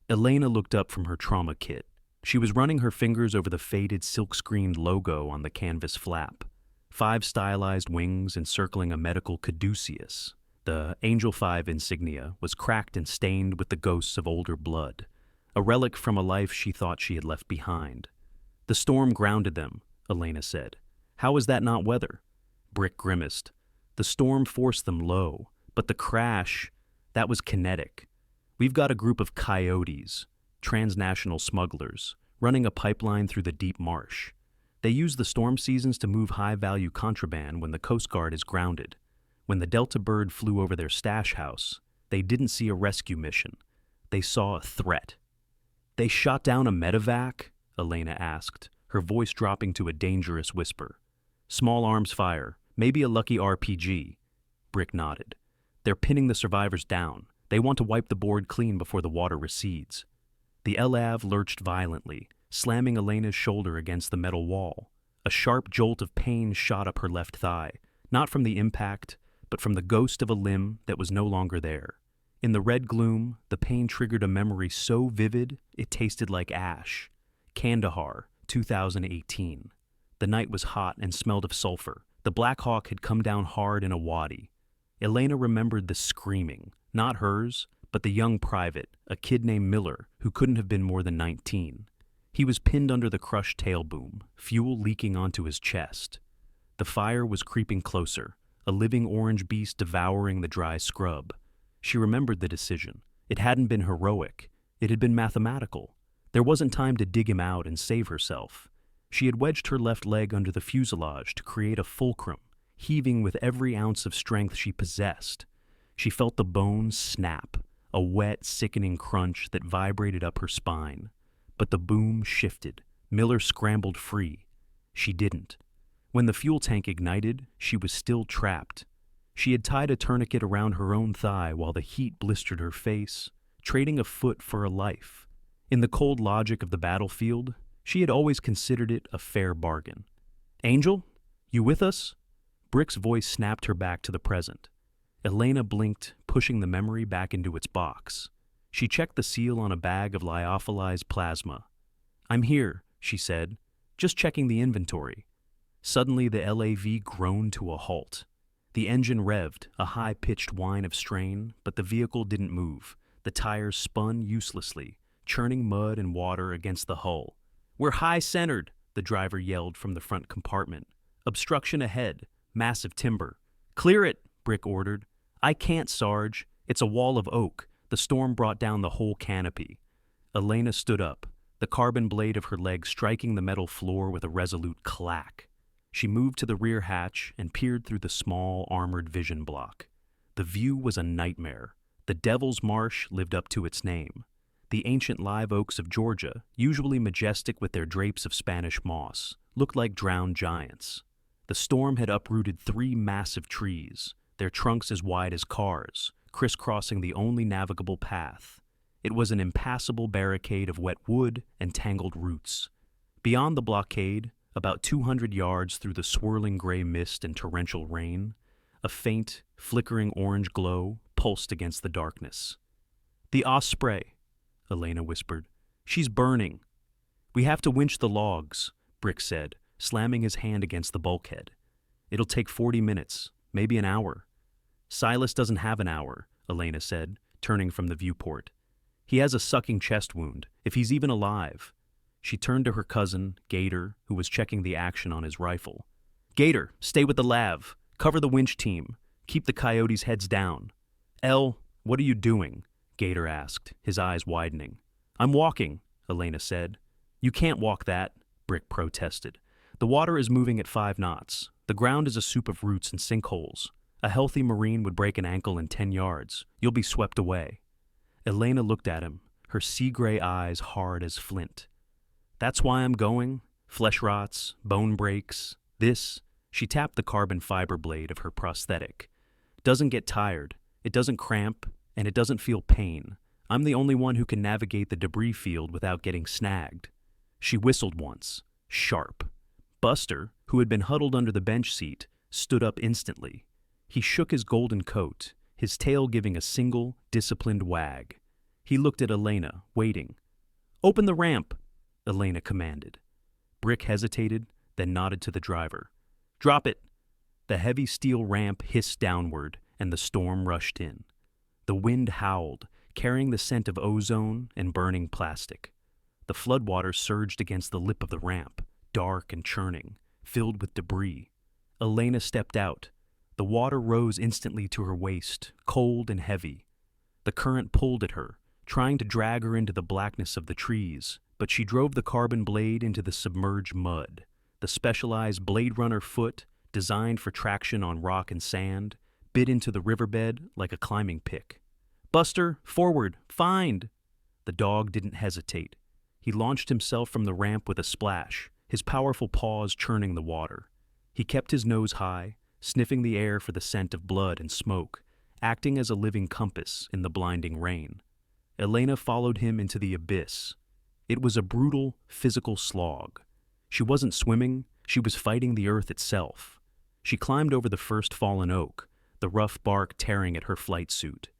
Elena looked up from her trauma kit. She was running her fingers over the faded silk-screened logo on the canvas flap. 5 stylized wings encircling a medical caduceus. The Angel 5 insignia was cracked and stained with the ghosts of older blood, a relic from a life she thought she had left behind. "The storm grounded them," Elena said. "How is that not weather?" Brick grimaced. "The storm forced them low, but the crash, that was kinetic. We've got a group of coyotes, transnational smugglers, running a pipeline through the deep marsh. They use the storm seasons to move high-value contraband when the Coast Guard is grounded. When the Delta bird flew over their stash house, they didn't see a rescue mission. They saw a threat." "They shot down a medevac?" Elena asked, her voice dropping to a dangerous whisper. "Small arms fire, maybe a lucky RPG." Brick nodded. "They're pinning the survivors down. They want to wipe the board clean before the water recedes." The LAV lurched violently, slamming Elena's shoulder against the metal wall. A sharp jolt of pain shot up her left thigh, not from the impact, but from the ghost of a limb that was no longer there. In the red gloom, the pain triggered a memory so vivid it tasted like ash. Kandahar, 2018. The night was hot and smelled of sulfur. The Black Hawk had come down hard in a wadi. Elena remembered the screaming, not hers, but the young private, a kid named Miller, who couldn't have been more than 19. He was pinned under the crushed tail boom, fuel leaking onto his chest. The fire was creeping closer, a living orange beast devouring the dry scrub. She remembered the decision. It hadn't been heroic. It had been mathematical. There wasn't time to dig him out and save herself. She had wedged her left leg under the fuselage to create a fulcrum, heaving with every ounce of strength she possessed. She felt the bones snap, a wet, sickening crunch that vibrated up her spine. But the boom shifted. Miller scrambled free. She didn't. When the fuel tank ignited, she was still trapped. She had tied a tourniquet around her own thigh while the heat blistered her face, trading a foot for a life. In the cold logic of the battlefield, she had always considered it a fair bargain. "Angel, you with us?" Brick's voice snapped her back to the present. Elena blinked, pushing the memory back into its box. She checked the seal on a bag of lyophilized plasma. "I'm here," she said, "just checking the inventory." Suddenly the LAV groaned to a halt. The engine revved, a high-pitched whine of strain, but the vehicle didn't move. The tires spun uselessly, churning mud and water against the hull. "We're high-centered," the driver yelled from the front compartment. "Obstruction ahead, massive timber." "Clear it," Brick ordered. "I can't, Sarge. It's a wall of oak. The storm brought down the whole canopy." Elena stood up, the carbon blade of her leg striking the metal floor with a resolute clack. She moved to the rear hatch and peered through the small, armored vision block. The view was a nightmare. The Devil's Marsh lived up to its name. The ancient live oaks of Georgia, usually majestic with their drapes of Spanish moss, looked like drowned giants. The storm had uprooted 3 massive trees, their trunks as wide as cars, crisscrossing the only navigable path. It was an impassable barricade of wet wood and tangled roots. Beyond the blockade, about 200 yards through the swirling gray mist and torrential rain, A faint, flickering orange glow pulsed against the darkness. "The Osprey," Elena whispered. "She's burning." "We have to winch the logs," Brick said, slamming his hand against the bulkhead. "It'll take 40 minutes, maybe an hour." "Silas doesn't have an hour," Elena said, turning from the viewport. "He has a sucking chest wound, if he's even alive." She turned to her cousin, Gator, who was checking the action on his rifle. "Gator, stay with the lav. Cover the winch team. Keep the coyotes' heads down." "El, what are you doing?" Gator asked, his eyes widening. "I'm walking," Elena said. "You can't walk that," Brick protested. "The water is moving at 5 knots. The ground is a soup of roots and sinkholes. A healthy Marine would break an ankle in 10 yards. You'll be swept away." Elena looked at him, her sea-gray eyes hard as flint. "That's why I'm going. Flesh rots, bone breaks. This," she tapped the carbon fiber blade of her prosthetic, "doesn't get tired, it doesn't cramp, and it doesn't feel pain. I'm the only one who can navigate the debris field without getting snagged." She whistled once, sharp. Buster, who had been huddled under the bench seat, stood up instantly. He shook his golden coat, his tail giving a single, disciplined wag. He looked at Elena, waiting. "Open the ramp," Elena commanded. Brick hesitated, then nodded to the driver. "Drop it." The heavy steel ramp hissed downward, and the storm rushed in. The wind howled, carrying the scent of ozone and burning plastic. The floodwaters surged against the lip of the ramp, dark and churning, filled with debris. Elena stepped out. The water rose instantly to her waist, cold and heavy. The current pulled at her, trying to drag her into the blackness of the trees, but she drove the carbon blade into the submerged mud. The specialized Blade Runner foot, designed for traction on rock and sand, bit into the riverbed like a climbing pick. "Buster, forward, find!" The dog didn't hesitate. He launched himself from the ramp with a splash, his powerful paws churning the water. He kept his nose high, sniffing the air for the scent of blood and smoke, acting as a living compass in the blinding rain. Elena followed him into the abyss. It was a brutal, physical slog. She wasn't swimming, she was fighting the earth itself. She climbed over the first fallen oak, the rough bark tearing at her flight suit.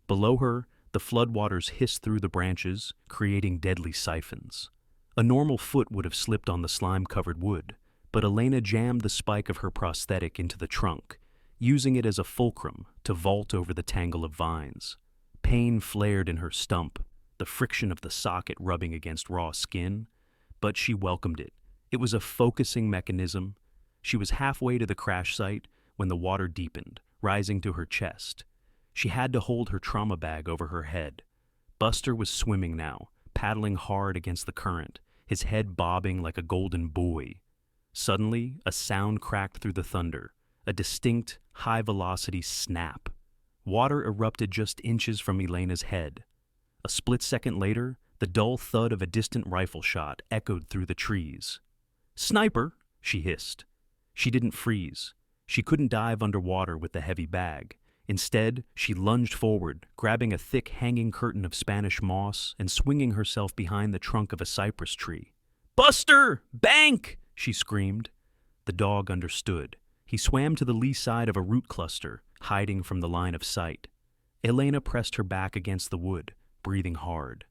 Below her, the floodwaters hissed through the branches, creating deadly siphons. A normal foot would have slipped on the slime-covered wood, but Elena jammed the spike of her prosthetic into the trunk, using it as a fulcrum to vault over the tangle of vines. Pain flared in her stump, the friction of the socket rubbing against raw skin, but she welcomed it. It was a focusing mechanism. She was halfway to the crash site when the water deepened, rising to her chest. She had to hold her trauma bag over her head. Buster was swimming now, paddling hard against the current, his head bobbing like a golden buoy. Suddenly, a sound cracked through the thunder, a distinct, high-velocity snap. Water erupted just inches from Elena's head. A split second later, the dull thud of a distant rifle shot echoed through the trees. "Sniper!" she hissed. She didn't freeze. She couldn't dive underwater with the heavy bag. Instead, she lunged forward, grabbing a thick hanging curtain of Spanish moss and swinging herself behind the trunk of a cypress tree. "Buster! Bank!" she screamed. The dog understood. He swam to the lee side of a root cluster, hiding from the line of sight. Elena pressed her back against the wood, breathing hard.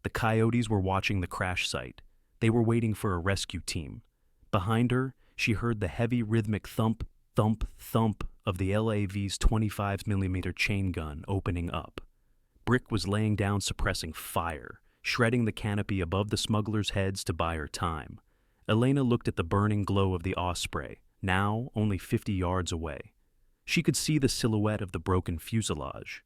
The coyotes were watching the crash site. They were waiting for a rescue team. Behind her, she heard the heavy rhythmic thump, thump, thump of the LAV's 25mm chain gun opening up. Brick was laying down suppressing fire, shredding the canopy above the smugglers' heads to buy her time. Elena looked at the burning glow of the Osprey, now only 50 yards away. She could see the silhouette of the broken fuselage.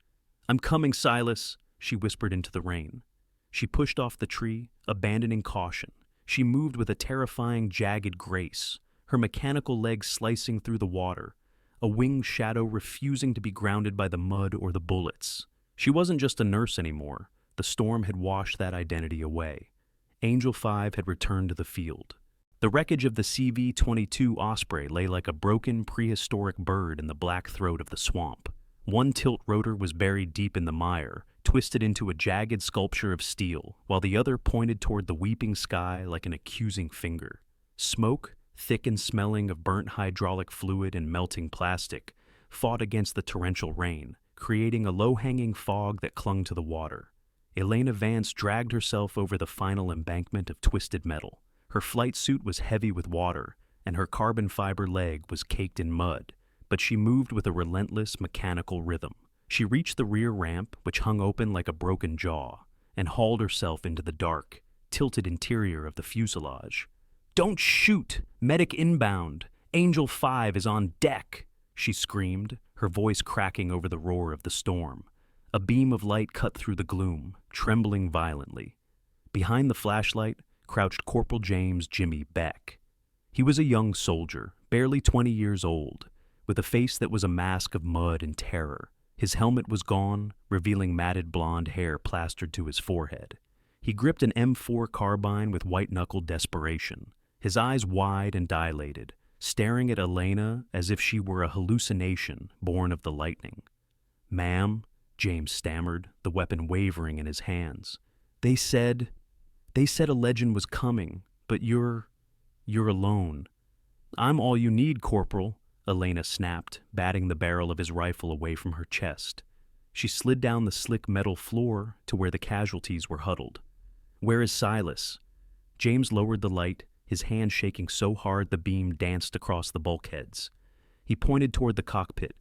"I'm coming, Silas," she whispered into the rain. She pushed off the tree, abandoning caution. She moved with a terrifying, jagged grace, her mechanical legs slicing through the water, a winged shadow refusing to be grounded by the mud or the bullets. She wasn't just a nurse anymore. The storm had washed that identity away. Angel 5 had returned to the field. The wreckage of the CV-22 Osprey lay like a broken, prehistoric bird in the black throat of the swamp. One tilt rotor was buried deep in the mire, twisted into a jagged sculpture of steel, while the other pointed toward the weeping sky like an accusing finger. Smoke, thick and smelling of burnt hydraulic fluid and melting plastic, fought against the torrential rain, creating a low-hanging fog that clung to the water. Elena Vance dragged herself over the final embankment of twisted metal. Her flight suit was heavy with water, and her carbon fiber leg was caked in mud, but she moved with a relentless mechanical rhythm. She reached the rear ramp, which hung open like a broken jaw, and hauled herself into the dark, tilted interior of the fuselage. "Don't shoot! Medic inbound! Angel 5 is on deck!" she screamed, her voice cracking over the roar of the storm. A beam of light cut through the gloom, trembling violently. Behind the flashlight crouched Corporal James Jimmy Beck. He was a young soldier, barely 20 years old, with a face that was a mask of mud and terror. His helmet was gone, revealing matted blonde hair plastered to his forehead. He gripped an M4 carbine with white-knuckled desperation, his eyes wide and dilated, staring at Elena as if she were a hallucination born of the lightning. "Ma'am," James stammered, the weapon wavering in his hands. They said a legend was coming, but you're alone." "I'm all you need, Corporal," Elena snapped, batting the barrel of his rifle away from her chest. She slid down the slick metal floor to where the casualties were huddled. "Where is Silas?" James lowered the light, his hand shaking so hard the beam danced across the bulkheads. He pointed toward the cockpit.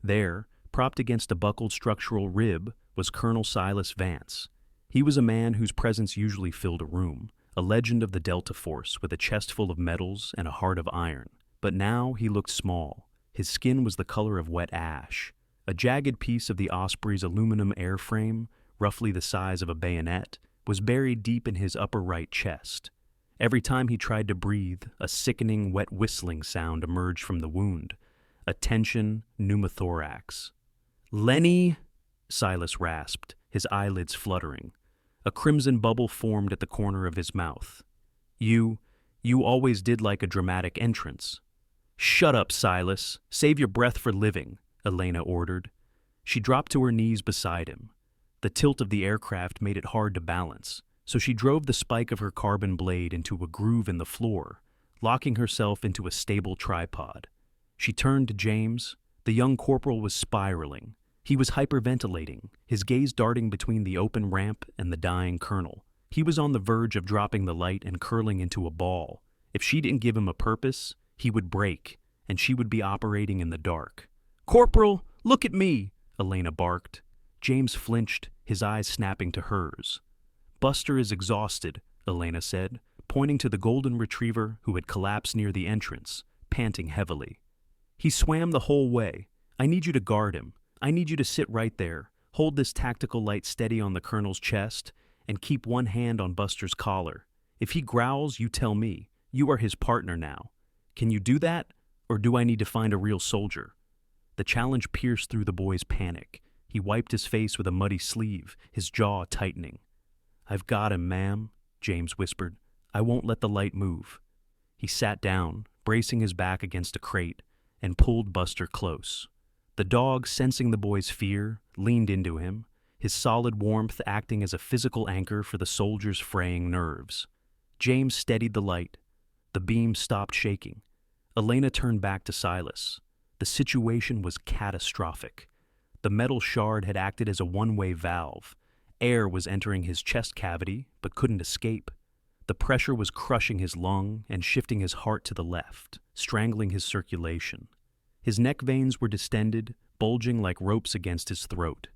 There, propped against a buckled structural rib, was Colonel Silas Vance. He was a man whose presence usually filled a room, a legend of the Delta Force with a chest full of medals and a heart of iron. But now he looked small. His skin was the color of wet ash. A jagged piece of the Osprey's aluminum airframe, roughly the size of a bayonet, was buried deep in his upper right chest. Every time he tried to breathe, a sickening, wet whistling sound emerged from the wound, a tension pneumothorax. "Lenny," Silas rasped, his eyelids fluttering. A crimson bubble formed at the corner of his mouth. You always did like a dramatic entrance." "Shut up, Silas. Save your breath for living," Elena ordered. She dropped to her knees beside him. The tilt of the aircraft made it hard to balance, so she drove the spike of her carbon blade into a groove in the floor, locking herself into a stable tripod. She turned to James. The young corporal was spiraling. He was hyperventilating, his gaze darting between the open ramp and the dying colonel. He was on the verge of dropping the light and curling into a ball. If she didn't give him a purpose, he would break, and she would be operating in the dark. "Corporal, look at me!" Elena barked. James flinched, his eyes snapping to hers. "Buster is exhausted," Elena said, pointing to the golden retriever who had collapsed near the entrance, panting heavily. "He swam the whole way. I need you to guard him. I need you to sit right there, hold this tactical light steady on the colonel's chest, and keep one hand on Buster's collar. If he growls, you tell me. You are his partner now. Can you do that, or do I need to find a real soldier?" The challenge pierced through the boy's panic. He wiped his face with a muddy sleeve, his jaw tightening. "I've got him, ma'am," James whispered. "I won't let the light move." He sat down, bracing his back against a crate, and pulled Buster close. The dog, sensing the boy's fear, leaned into him, his solid warmth acting as a physical anchor for the soldier's fraying nerves. James steadied the light. The beam stopped shaking. Elena turned back to Silas. The situation was catastrophic. The metal shard had acted as a one-way valve. Air was entering his chest cavity, but couldn't escape. The pressure was crushing his lung and shifting his heart to the left, strangling his circulation. His neck veins were distended, bulging like ropes against his throat.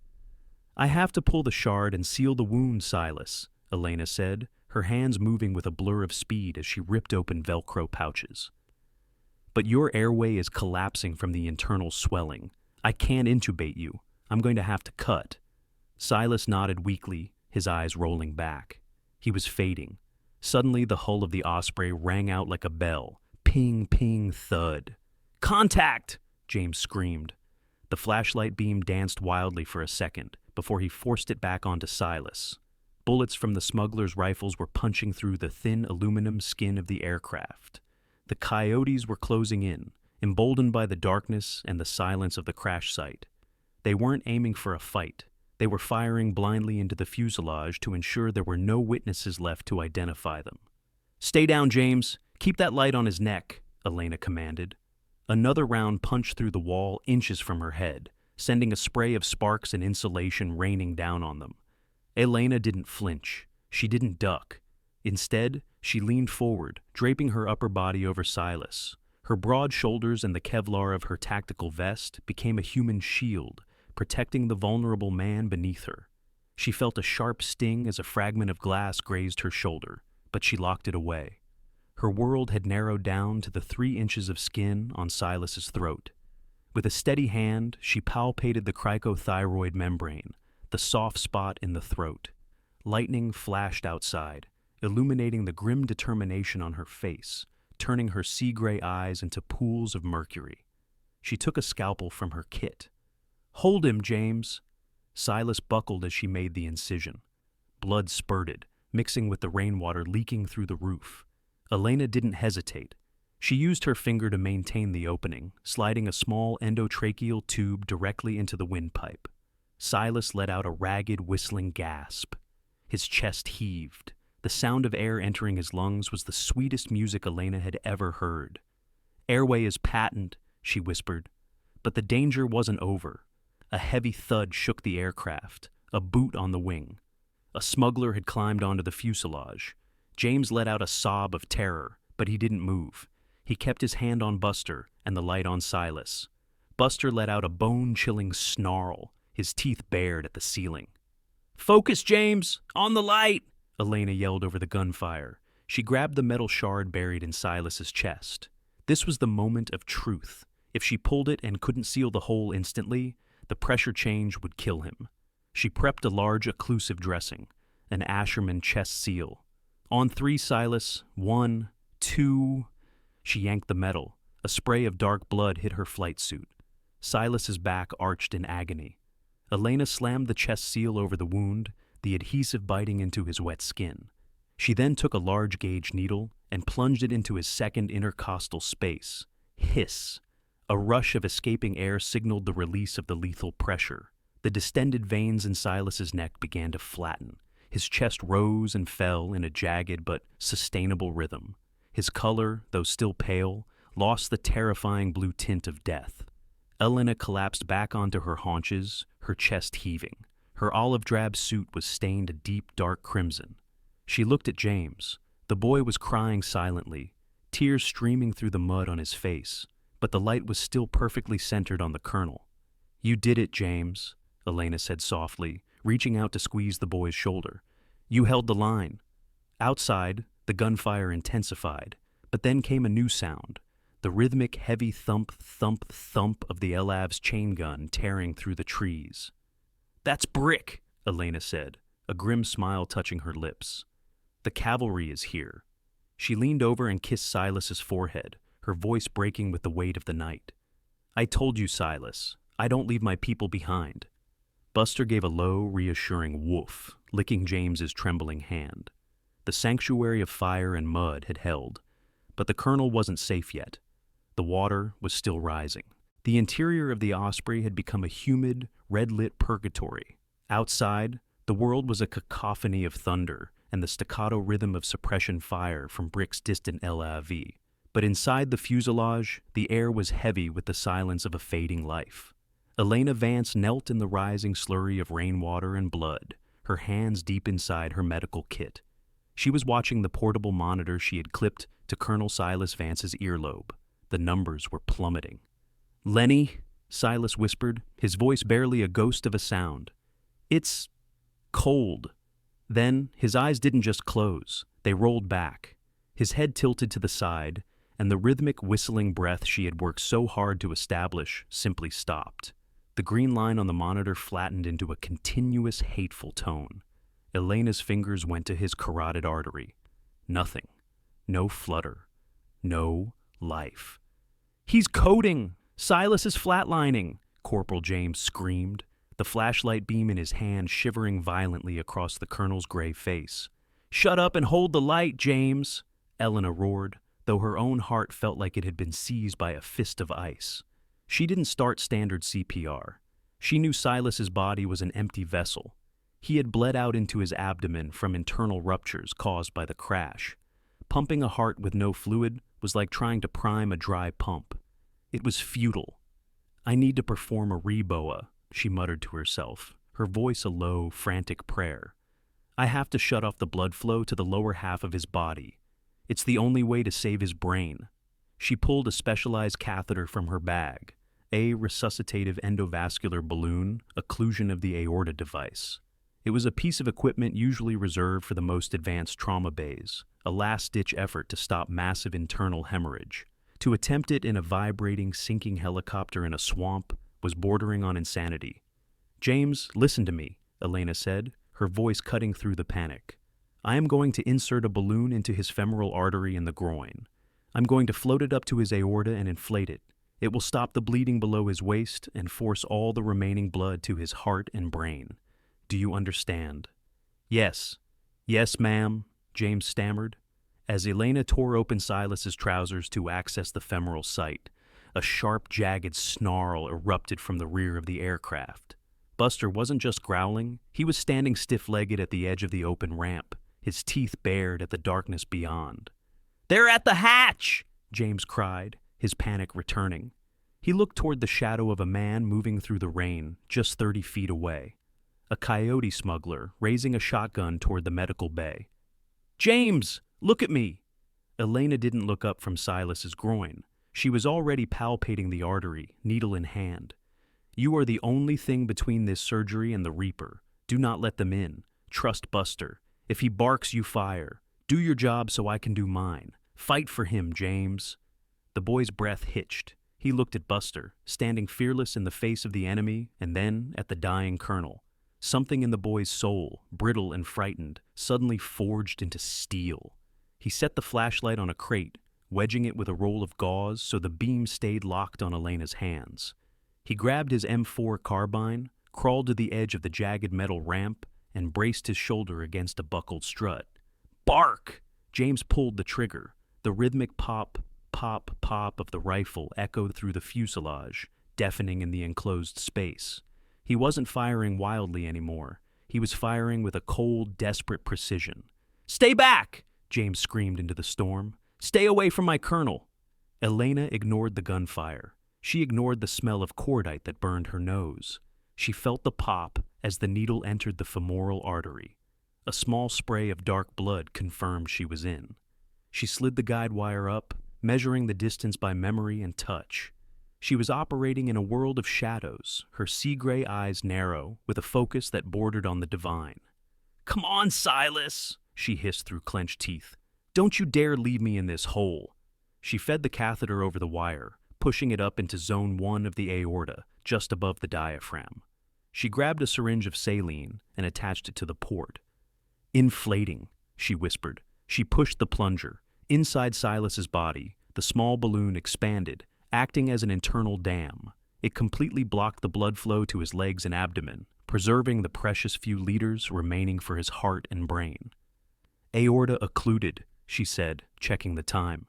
"I have to pull the shard and seal the wound, Silas," Elena said, her hands moving with a blur of speed as she ripped open Velcro pouches. "But your airway is collapsing from the internal swelling. I can't intubate you. I'm going to have to cut." Silas nodded weakly, his eyes rolling back. He was fading. Suddenly, the hull of the Osprey rang out like a bell. Ping, ping, thud. "Contact!" James screamed. The flashlight beam danced wildly for a second before he forced it back onto Silas. Bullets from the smugglers' rifles were punching through the thin aluminum skin of the aircraft. The coyotes were closing in, emboldened by the darkness and the silence of the crash site. They weren't aiming for a fight. They were firing blindly into the fuselage to ensure there were no witnesses left to identify them. "Stay down, James. Keep that light on his neck," Elena commanded. Another round punched through the wall inches from her head, sending a spray of sparks and insulation raining down on them. Elena didn't flinch. She didn't duck. Instead, she leaned forward, draping her upper body over Silas. Her broad shoulders and the Kevlar of her tactical vest became a human shield, protecting the vulnerable man beneath her. She felt a sharp sting as a fragment of glass grazed her shoulder, but she locked it away. Her world had narrowed down to the 3 inches of skin on Silas's throat. With a steady hand, she palpated the cricothyroid membrane, the soft spot in the throat. Lightning flashed outside, illuminating the grim determination on her face, turning her sea-gray eyes into pools of mercury. She took a scalpel from her kit. "Hold him, James!" Silas buckled as she made the incision. Blood spurted, mixing with the rainwater leaking through the roof. Elena didn't hesitate. She used her finger to maintain the opening, sliding a small endotracheal tube directly into the windpipe. Silas let out a ragged, whistling gasp. His chest heaved. The sound of air entering his lungs was the sweetest music Elena had ever heard. "Airway is patent," she whispered. But the danger wasn't over. A heavy thud shook the aircraft, a boot on the wing. A smuggler had climbed onto the fuselage. James let out a sob of terror, but he didn't move. He kept his hand on Buster and the light on Silas. Buster let out a bone-chilling snarl, his teeth bared at the ceiling. "Focus, James! On the light!" Elena yelled over the gunfire. She grabbed the metal shard buried in Silas's chest. This was the moment of truth. If she pulled it and couldn't seal the hole instantly, the pressure change would kill him. She prepped a large occlusive dressing, an Asherman chest seal. "On 3, Silas. 1, 2... She yanked the metal. A spray of dark blood hit her flight suit. Silas's back arched in agony. Elena slammed the chest seal over the wound, the adhesive biting into his wet skin. She then took a large gauge needle and plunged it into his second intercostal space. Hiss! A rush of escaping air signaled the release of the lethal pressure. The distended veins in Silas's neck began to flatten. His chest rose and fell in a jagged but sustainable rhythm. His color, though still pale, lost the terrifying blue tint of death. Elena collapsed back onto her haunches, her chest heaving. Her olive-drab suit was stained a deep, dark crimson. She looked at James. The boy was crying silently, tears streaming through the mud on his face, but the light was still perfectly centered on the colonel. "You did it, James," Elena said softly, reaching out to squeeze the boy's shoulder. "You held the line." Outside, the gunfire intensified, but then came a new sound, the rhythmic heavy thump, thump, thump of the LAV's chain gun tearing through the trees. "That's brick," Elena said, a grim smile touching her lips. "The cavalry is here." She leaned over and kissed Silas's forehead, her voice breaking with the weight of the night. "I told you, Silas, I don't leave my people behind." Buster gave a low, reassuring woof, licking James's trembling hand. The sanctuary of fire and mud had held, but the colonel wasn't safe yet. The water was still rising. The interior of the Osprey had become a humid, red-lit purgatory. Outside, the world was a cacophony of thunder and the staccato rhythm of suppression fire from Brick's distant LAV. But inside the fuselage, the air was heavy with the silence of a fading life. Elena Vance knelt in the rising slurry of rainwater and blood, her hands deep inside her medical kit. She was watching the portable monitor she had clipped to Colonel Silas Vance's earlobe. The numbers were plummeting. "Lenny," Silas whispered, his voice barely a ghost of a sound. "It's cold." Then, his eyes didn't just close, they rolled back. His head tilted to the side, and the rhythmic whistling breath she had worked so hard to establish simply stopped. The green line on the monitor flattened into a continuous, hateful tone. Elena's fingers went to his carotid artery. Nothing. No flutter. No life. "He's coding! Silas is flatlining!" Corporal James screamed, the flashlight beam in his hand shivering violently across the colonel's gray face. "Shut up and hold the light, James!" Elena roared, though her own heart felt like it had been seized by a fist of ice. She didn't start standard CPR. She knew Silas's body was an empty vessel. He had bled out into his abdomen from internal ruptures caused by the crash. Pumping a heart with no fluid was like trying to prime a dry pump. It was futile. "I need to perform a reboa," she muttered to herself, her voice a low, frantic prayer. "I have to shut off the blood flow to the lower half of his body. It's the only way to save his brain." She pulled a specialized catheter from her bag, a resuscitative endovascular balloon, occlusion of the aorta device. It was a piece of equipment usually reserved for the most advanced trauma bays, a last-ditch effort to stop massive internal hemorrhage. To attempt it in a vibrating, sinking helicopter in a swamp was bordering on insanity. "James, listen to me," Elena said, her voice cutting through the panic. "I am going to insert a balloon into his femoral artery in the groin. I'm going to float it up to his aorta and inflate it. It will stop the bleeding below his waist and force all the remaining blood to his heart and brain. Do you understand?" "Yes. Yes, ma'am," James stammered. As Elena tore open Silas's trousers to access the femoral site, a sharp, jagged snarl erupted from the rear of the aircraft. Buster wasn't just growling, he was standing stiff-legged at the edge of the open ramp, his teeth bared at the darkness beyond. "They're at the hatch!" James cried, his panic returning. He looked toward the shadow of a man moving through the rain, just 30 feet away. A coyote smuggler, raising a shotgun toward the medical bay. "James, look at me!" Elena didn't look up from Silas's groin. She was already palpating the artery, needle in hand. "You are the only thing between this surgery and the Reaper. Do not let them in. Trust Buster. If he barks, you fire. Do your job so I can do mine. Fight for him, James." The boy's breath hitched. He looked at Buster, standing fearless in the face of the enemy, and then at the dying colonel. Something in the boy's soul, brittle and frightened, suddenly forged into steel. He set the flashlight on a crate, wedging it with a roll of gauze so the beam stayed locked on Elena's hands. He grabbed his M4 carbine, crawled to the edge of the jagged metal ramp, and braced his shoulder against a buckled strut. "Bark!" James pulled the trigger. The rhythmic pop, pop, pop of the rifle echoed through the fuselage, deafening in the enclosed space. He wasn't firing wildly anymore. He was firing with a cold, desperate precision. "Stay back!" James screamed into the storm. "Stay away from my colonel!" Elena ignored the gunfire. She ignored the smell of cordite that burned her nose. She felt the pop as the needle entered the femoral artery. A small spray of dark blood confirmed she was in. She slid the guide wire up, measuring the distance by memory and touch. She was operating in a world of shadows, her sea-gray eyes narrow, with a focus that bordered on the divine. "Come on, Silas!" she hissed through clenched teeth. "Don't you dare leave me in this hole!" She fed the catheter over the wire, pushing it up into zone 1 of the aorta, just above the diaphragm. She grabbed a syringe of saline and attached it to the port. "Inflating," she whispered. She pushed the plunger. Inside Silas's body, the small balloon expanded, acting as an internal dam. It completely blocked the blood flow to his legs and abdomen, preserving the precious few liters remaining for his heart and brain. "Aorta occluded," she said, checking the time.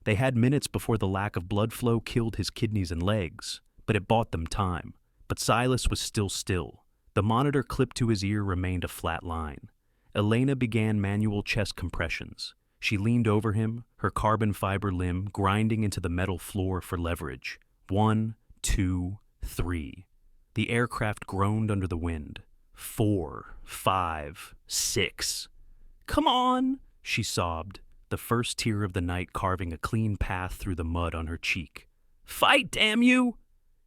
They had minutes before the lack of blood flow killed his kidneys and legs, but it bought them time. But Silas was still. The monitor clipped to his ear remained a flat line. Elena began manual chest compressions. She leaned over him, her carbon fiber limb grinding into the metal floor for leverage. 1, 2, 3. The aircraft groaned under the wind. 4, 5, 6. "Come on," she sobbed, the first tear of the night carving a clean path through the mud on her cheek. "Fight, damn you!"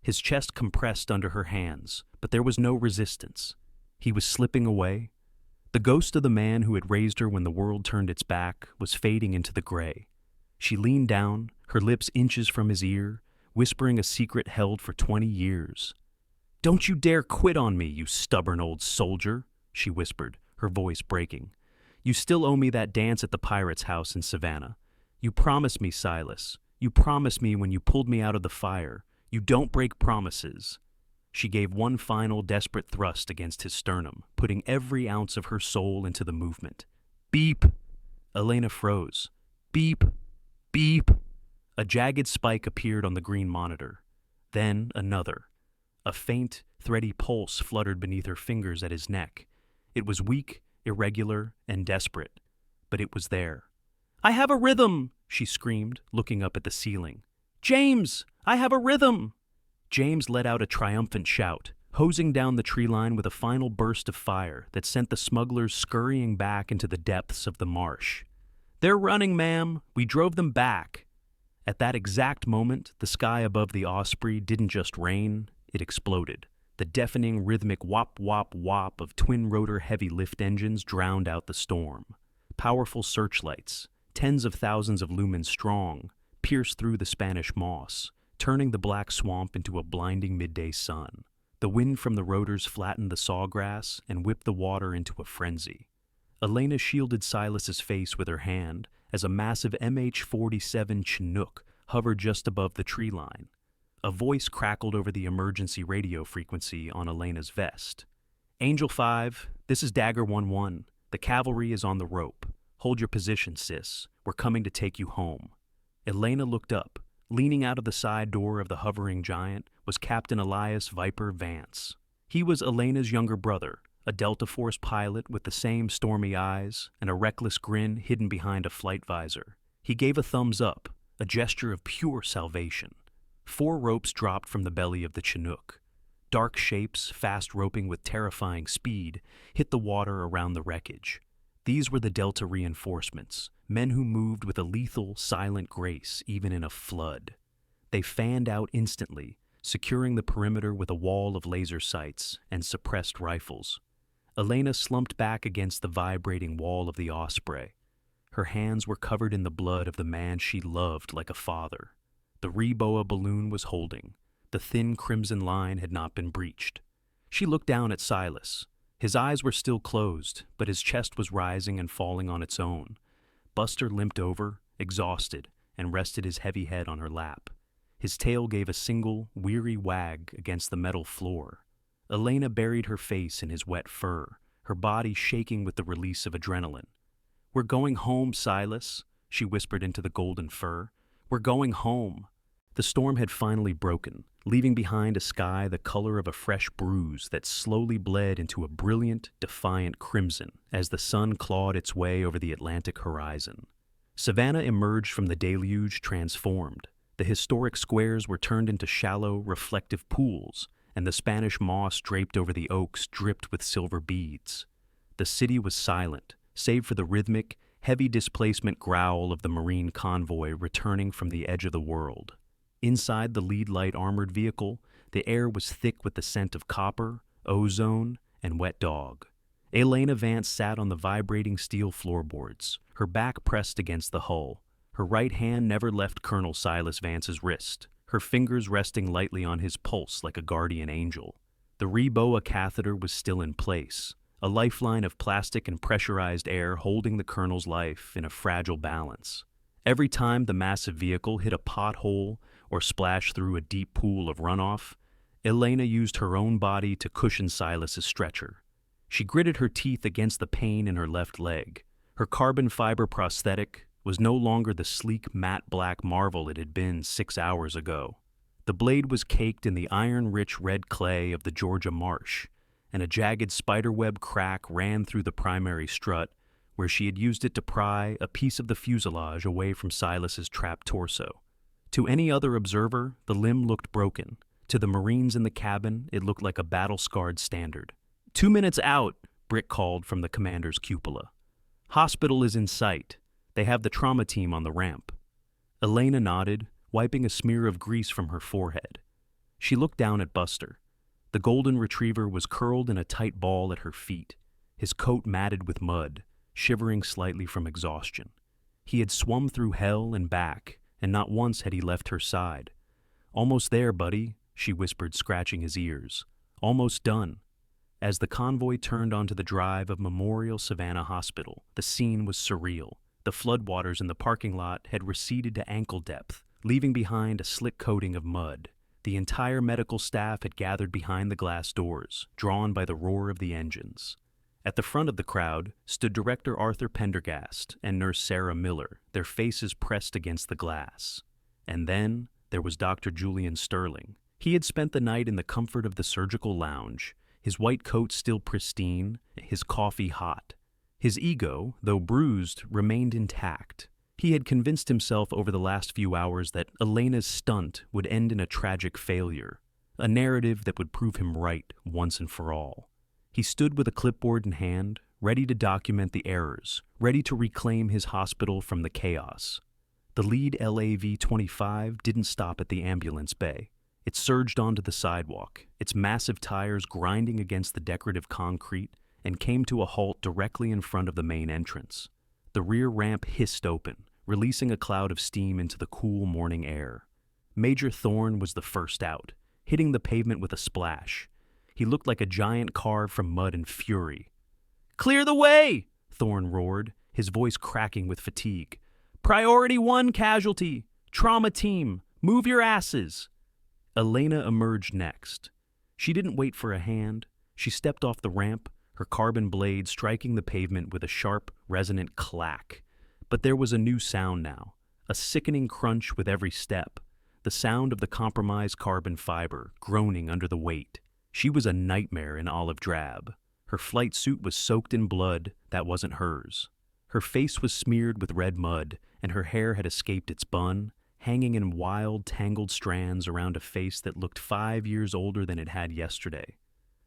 His chest compressed under her hands, but there was no resistance. He was slipping away. The ghost of the man who had raised her when the world turned its back was fading into the gray. She leaned down, her lips inches from his ear, whispering a secret held for 20 years. "Don't you dare quit on me, you stubborn old soldier," she whispered, her voice breaking. "You still owe me that dance at the pirate's house in Savannah. You promised me, Silas. You promised me when you pulled me out of the fire. You don't break promises." She gave one final desperate thrust against his sternum, putting every ounce of her soul into the movement. Beep! Elena froze. Beep! Beep! A jagged spike appeared on the green monitor. Then another. A faint, thready pulse fluttered beneath her fingers at his neck. It was weak, irregular, and desperate, but it was there. "I have a rhythm!" she screamed, looking up at the ceiling. "James, I have a rhythm!" James let out a triumphant shout, hosing down the tree line with a final burst of fire that sent the smugglers scurrying back into the depths of the marsh. "They're running, ma'am! We drove them back!" At that exact moment, the sky above the Osprey didn't just rain, it exploded. The deafening rhythmic whop whop whop of twin-rotor heavy lift engines drowned out the storm. Powerful searchlights, tens of thousands of lumens strong, pierced through the Spanish moss, turning the black swamp into a blinding midday sun. The wind from the rotors flattened the sawgrass and whipped the water into a frenzy. Elena shielded Silas's face with her hand as a massive MH-47 Chinook hovered just above the tree line. A voice crackled over the emergency radio frequency on Elena's vest. "Angel 5, this is Dagger 1-1. The cavalry is on the rope. Hold your position, sis. We're coming to take you home." Elena looked up. Leaning out of the side door of the hovering giant was Captain Elias Viper Vance. He was Elena's younger brother, a Delta Force pilot with the same stormy eyes and a reckless grin hidden behind a flight visor. He gave a thumbs up, a gesture of pure salvation. 4 ropes dropped from the belly of the Chinook. Dark shapes, fast roping with terrifying speed, hit the water around the wreckage. These were the Delta reinforcements, men who moved with a lethal, silent grace even in a flood. They fanned out instantly, securing the perimeter with a wall of laser sights and suppressed rifles. Elena slumped back against the vibrating wall of the Osprey. Her hands were covered in the blood of the man she loved like a father. The Reboa balloon was holding. The thin crimson line had not been breached. She looked down at Silas. His eyes were still closed, but his chest was rising and falling on its own. Buster limped over, exhausted, and rested his heavy head on her lap. His tail gave a single, weary wag against the metal floor. Elena buried her face in his wet fur, her body shaking with the release of adrenaline. "We're going home, Silas," she whispered into the golden fur. "We're going home." The storm had finally broken, leaving behind a sky the color of a fresh bruise that slowly bled into a brilliant, defiant crimson as the sun clawed its way over the Atlantic horizon. Savannah emerged from the deluge transformed. The historic squares were turned into shallow, reflective pools, and the Spanish moss draped over the oaks dripped with silver beads. The city was silent, save for the rhythmic, heavy displacement growl of the Marine convoy returning from the edge of the world. Inside the lead-light armored vehicle, the air was thick with the scent of copper, ozone, and wet dog. Elena Vance sat on the vibrating steel floorboards, her back pressed against the hull. Her right hand never left Colonel Silas Vance's wrist, her fingers resting lightly on his pulse like a guardian angel. The Reboa catheter was still in place, a lifeline of plastic and pressurized air holding the colonel's life in a fragile balance. Every time the massive vehicle hit a pothole or splashed through a deep pool of runoff, Elena used her own body to cushion Silas's stretcher. She gritted her teeth against the pain in her left leg. Her carbon fiber prosthetic was no longer the sleek, matte black marvel it had been 6 hours ago. The blade was caked in the iron-rich red clay of the Georgia marsh, and a jagged spiderweb crack ran through the primary strut where she had used it to pry a piece of the fuselage away from Silas's trapped torso. To any other observer, the limb looked broken. To the Marines in the cabin, it looked like a battle-scarred standard. 2 minutes out, Brick called from the commander's cupola. Hospital is in sight. They have the trauma team on the ramp. Elena nodded, wiping a smear of grease from her forehead. She looked down at Buster. The golden retriever was curled in a tight ball at her feet, his coat matted with mud, shivering slightly from exhaustion. He had swum through hell and back, and not once had he left her side. "Almost there, buddy," she whispered, scratching his ears. "Almost done." As the convoy turned onto the drive of Memorial Savannah Hospital, the scene was surreal. The floodwaters in the parking lot had receded to ankle depth, leaving behind a slick coating of mud. The entire medical staff had gathered behind the glass doors, drawn by the roar of the engines. At the front of the crowd stood Director Arthur Pendergast and Nurse Sarah Miller, their faces pressed against the glass. And then there was Dr. Julian Sterling. He had spent the night in the comfort of the surgical lounge, his white coat still pristine, his coffee hot. His ego, though bruised, remained intact. He had convinced himself over the last few hours that Elena's stunt would end in a tragic failure, a narrative that would prove him right once and for all. He stood with a clipboard in hand, ready to document the errors, ready to reclaim his hospital from the chaos. The lead LAV-25 didn't stop at the ambulance bay. It surged onto the sidewalk, its massive tires grinding against the decorative concrete, and came to a halt directly in front of the main entrance. The rear ramp hissed open, releasing a cloud of steam into the cool morning air. Major Thorne was the first out, hitting the pavement with a splash. He looked like a giant carved from mud and fury. "Clear the way!" Thorne roared, his voice cracking with fatigue. "Priority 1 casualty! Trauma team! Move your asses!" Elena emerged next. She didn't wait for a hand. She stepped off the ramp, her carbon blade striking the pavement with a sharp, resonant clack. But there was a new sound now, a sickening crunch with every step, the sound of the compromised carbon fiber groaning under the weight. She was a nightmare in olive drab. Her flight suit was soaked in blood that wasn't hers. Her face was smeared with red mud, and her hair had escaped its bun, hanging in wild, tangled strands around a face that looked 5 years older than it had yesterday.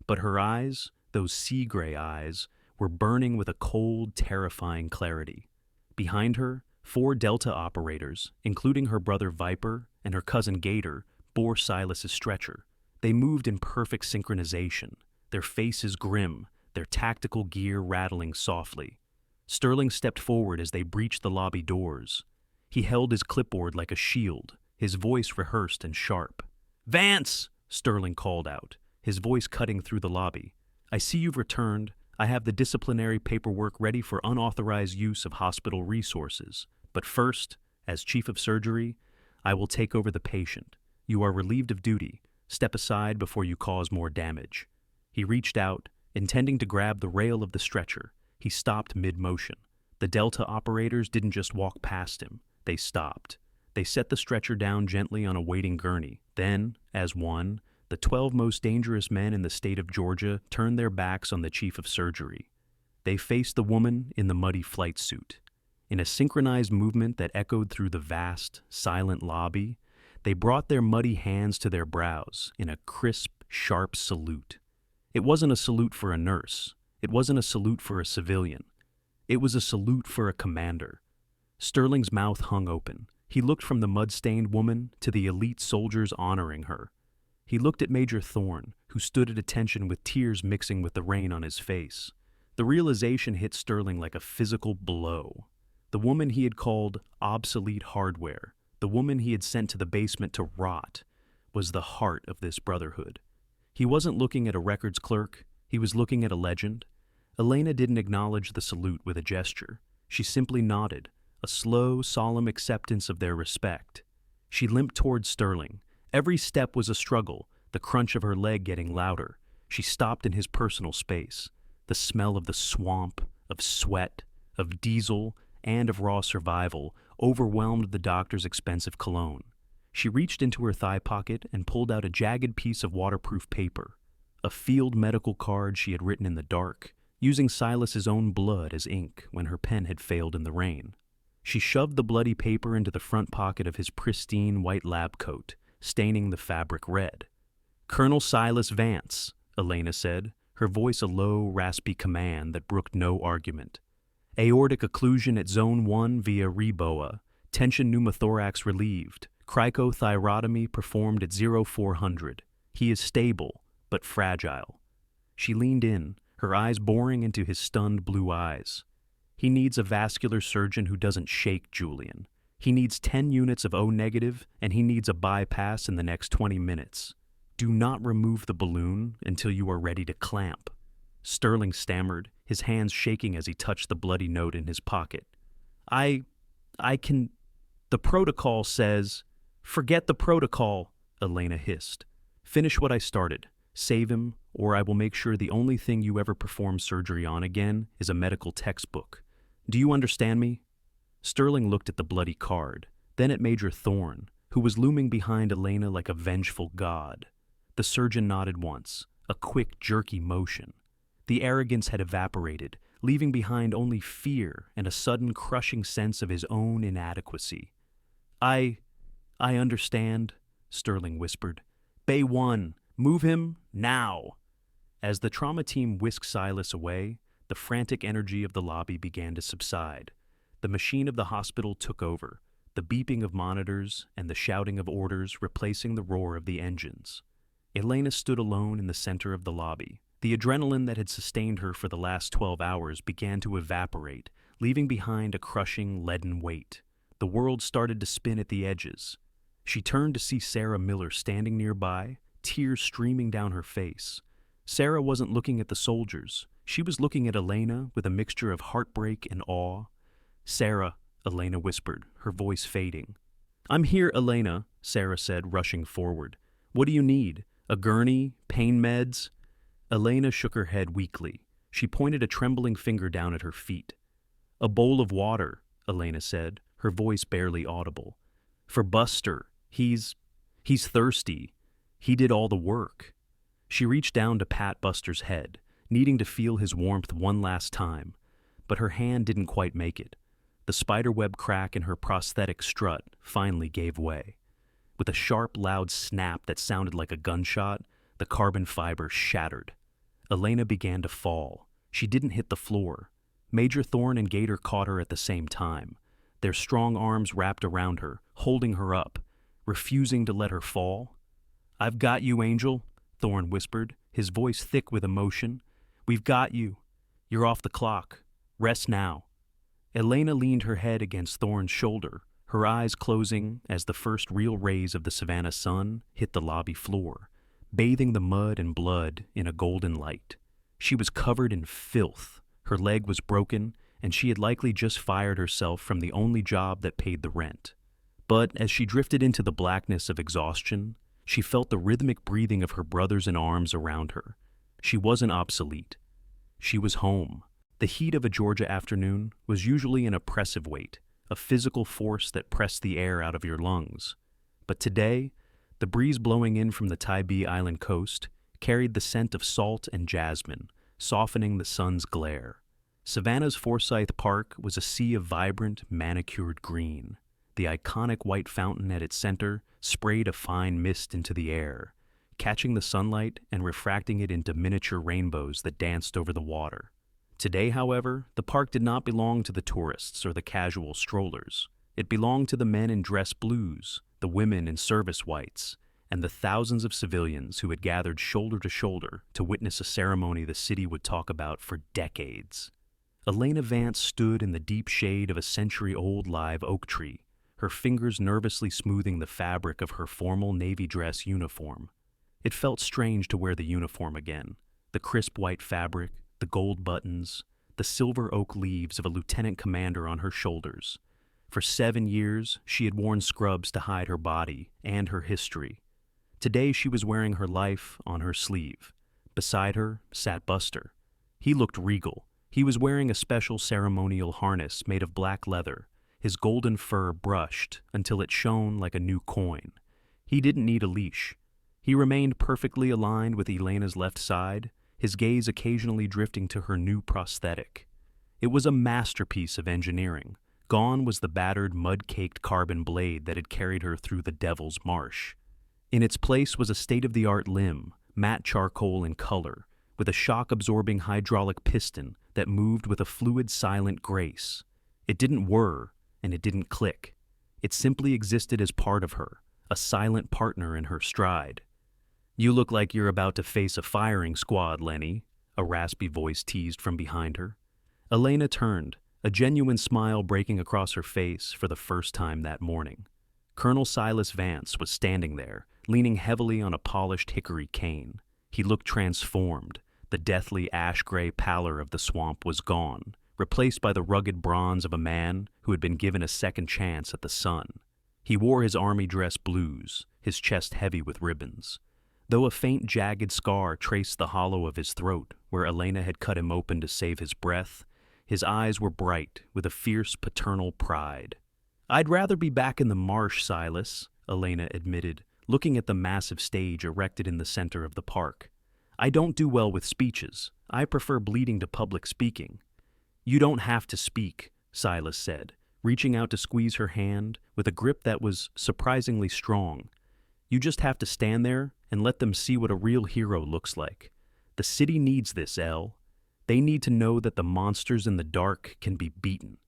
But her eyes, those sea-gray eyes, were burning with a cold, terrifying clarity. Behind her, 4 Delta operators, including her brother Viper and her cousin Gator, bore Silas's stretcher. They moved in perfect synchronization, their faces grim, their tactical gear rattling softly. Sterling stepped forward as they breached the lobby doors. He held his clipboard like a shield, his voice rehearsed and sharp. "Vance!" Sterling called out, his voice cutting through the lobby. "I see you've returned. I have the disciplinary paperwork ready for unauthorized use of hospital resources. But first, as chief of surgery, I will take over the patient. You are relieved of duty. Step aside before you cause more damage." He reached out, intending to grab the rail of the stretcher. He stopped mid-motion. The Delta operators didn't just walk past him. They stopped. They set the stretcher down gently on a waiting gurney. Then, as one, the 12 most dangerous men in the state of Georgia turned their backs on the chief of surgery. They faced the woman in the muddy flight suit. In a synchronized movement that echoed through the vast, silent lobby, they brought their muddy hands to their brows in a crisp, sharp salute. It wasn't a salute for a nurse. It wasn't a salute for a civilian. It was a salute for a commander. Sterling's mouth hung open. He looked from the mud-stained woman to the elite soldiers honoring her. He looked at Major Thorne, who stood at attention with tears mixing with the rain on his face. The realization hit Sterling like a physical blow. The woman he had called obsolete hardware, the woman he had sent to the basement to rot, was the heart of this brotherhood. He wasn't looking at a records clerk. He was looking at a legend. Elena didn't acknowledge the salute with a gesture. She simply nodded, a slow, solemn acceptance of their respect. She limped towards Sterling. Every step was a struggle, the crunch of her leg getting louder. She stopped in his personal space. The smell of the swamp, of sweat, of diesel, and of raw survival overwhelmed the doctor's expensive cologne. She reached into her thigh pocket and pulled out a jagged piece of waterproof paper, a field medical card she had written in the dark, using Silas's own blood as ink when her pen had failed in the rain. She shoved the bloody paper into the front pocket of his pristine white lab coat, staining the fabric red. "Colonel Silas Vance," Elena said, her voice a low, raspy command that brooked no argument. "Aortic occlusion at Zone 1 via reboa. Tension pneumothorax relieved. Cricothyrotomy performed at 0400. He is stable, but fragile." She leaned in, her eyes boring into his stunned blue eyes. "He needs a vascular surgeon who doesn't shake, Julian. He needs 10 units of O negative, and he needs a bypass in the next 20 minutes. Do not remove the balloon until you are ready to clamp." Sterling stammered, his hands shaking as he touched the bloody note in his pocket. I can... The protocol says..." "Forget the protocol," Elena hissed. "Finish what I started. Save him, or I will make sure the only thing you ever perform surgery on again is a medical textbook. Do you understand me?" Sterling looked at the bloody card, then at Major Thorne, who was looming behind Elena like a vengeful god. The surgeon nodded once, a quick, jerky motion. The arrogance had evaporated, leaving behind only fear and a sudden crushing sense of his own inadequacy. I understand, Sterling whispered. Bay 1, move him now. As the trauma team whisked Silas away, the frantic energy of the lobby began to subside. The machine of the hospital took over, the beeping of monitors and the shouting of orders replacing the roar of the engines. Elena stood alone in the center of the lobby. The adrenaline that had sustained her for the last 12 hours began to evaporate, leaving behind a crushing, leaden weight. The world started to spin at the edges. She turned to see Sarah Miller standing nearby, tears streaming down her face. Sarah wasn't looking at the soldiers. She was looking at Elena with a mixture of heartbreak and awe. Sarah, Elena whispered, her voice fading. I'm here, Elena, Sarah said, rushing forward. What do you need? A gurney? Pain meds? Elena shook her head weakly. She pointed a trembling finger down at her feet. A bowl of water, Elena said, her voice barely audible. For Buster. He's thirsty. He did all the work. She reached down to pat Buster's head, needing to feel his warmth one last time, but her hand didn't quite make it. The spiderweb crack in her prosthetic strut finally gave way. With a sharp, loud snap that sounded like a gunshot, the carbon fiber shattered. Elena began to fall. She didn't hit the floor. Major Thorne and Gator caught her at the same time, their strong arms wrapped around her, holding her up, refusing to let her fall. I've got you, Angel, Thorne whispered, his voice thick with emotion. We've got you. You're off the clock. Rest now. Elena leaned her head against Thorne's shoulder, her eyes closing as the first real rays of the Savannah sun hit the lobby floor, bathing the mud and blood in a golden light. She was covered in filth, her leg was broken, and she had likely just fired herself from the only job that paid the rent. But as she drifted into the blackness of exhaustion, she felt the rhythmic breathing of her brothers in arms around her. She wasn't obsolete. She was home. The heat of a Georgia afternoon was usually an oppressive weight, a physical force that pressed the air out of your lungs. But today, the breeze blowing in from the Tybee Island coast carried the scent of salt and jasmine, softening the sun's glare. Savannah's Forsyth Park was a sea of vibrant, manicured green. The iconic white fountain at its center sprayed a fine mist into the air, catching the sunlight and refracting it into miniature rainbows that danced over the water. Today, however, the park did not belong to the tourists or the casual strollers. It belonged to the men in dress blues, the women in service whites, and the thousands of civilians who had gathered shoulder to shoulder to witness a ceremony the city would talk about for decades. Elena Vance stood in the deep shade of a century-old live oak tree, her fingers nervously smoothing the fabric of her formal navy dress uniform. It felt strange to wear the uniform again, the crisp white fabric, the gold buttons, the silver oak leaves of a lieutenant commander on her shoulders. For 7 years, she had worn scrubs to hide her body and her history. Today she was wearing her life on her sleeve. Beside her sat Buster. He looked regal. He was wearing a special ceremonial harness made of black leather, his golden fur brushed until it shone like a new coin. He didn't need a leash. He remained perfectly aligned with Elena's left side, his gaze occasionally drifting to her new prosthetic. It was a masterpiece of engineering. Gone was the battered, mud-caked carbon blade that had carried her through the Devil's Marsh. In its place was a state-of-the-art limb, matte charcoal in color, with a shock-absorbing hydraulic piston that moved with a fluid, silent grace. It didn't whir, and it didn't click. It simply existed as part of her, a silent partner in her stride. "You look like you're about to face a firing squad, Lenny," a raspy voice teased from behind her. Elena turned, a genuine smile breaking across her face for the first time that morning. Colonel Silas Vance was standing there, leaning heavily on a polished hickory cane. He looked transformed. The deathly ash-gray pallor of the swamp was gone, replaced by the rugged bronze of a man who had been given a second chance at the sun. He wore his army dress blues, his chest heavy with ribbons. Though a faint, jagged scar traced the hollow of his throat where Elena had cut him open to save his breath, his eyes were bright with a fierce paternal pride. "I'd rather be back in the Marsh, Silas," Elena admitted, looking at the massive stage erected in the center of the park. "I don't do well with speeches. I prefer bleeding to public speaking." You don't have to speak, Silas said, reaching out to squeeze her hand with a grip that was surprisingly strong. You just have to stand there and let them see what a real hero looks like. The city needs this, Elle. They need to know that the monsters in the dark can be beaten.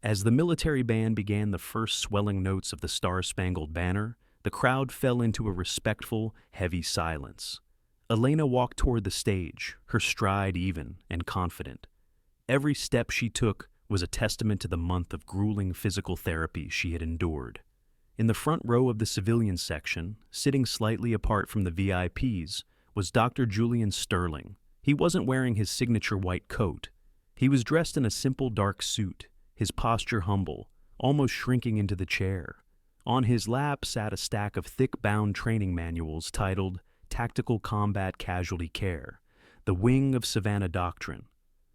As the military band began the first swelling notes of the Star-Spangled Banner, the crowd fell into a respectful, heavy silence. Elena walked toward the stage, her stride even and confident. Every step she took was a testament to the month of grueling physical therapy she had endured. In the front row of the civilian section, sitting slightly apart from the VIPs, was Dr. Julian Sterling. He wasn't wearing his signature white coat. He was dressed in a simple dark suit, his posture humble, almost shrinking into the chair. On his lap sat a stack of thick-bound training manuals titled Tactical Combat Casualty Care, the Wing of Savannah Doctrine.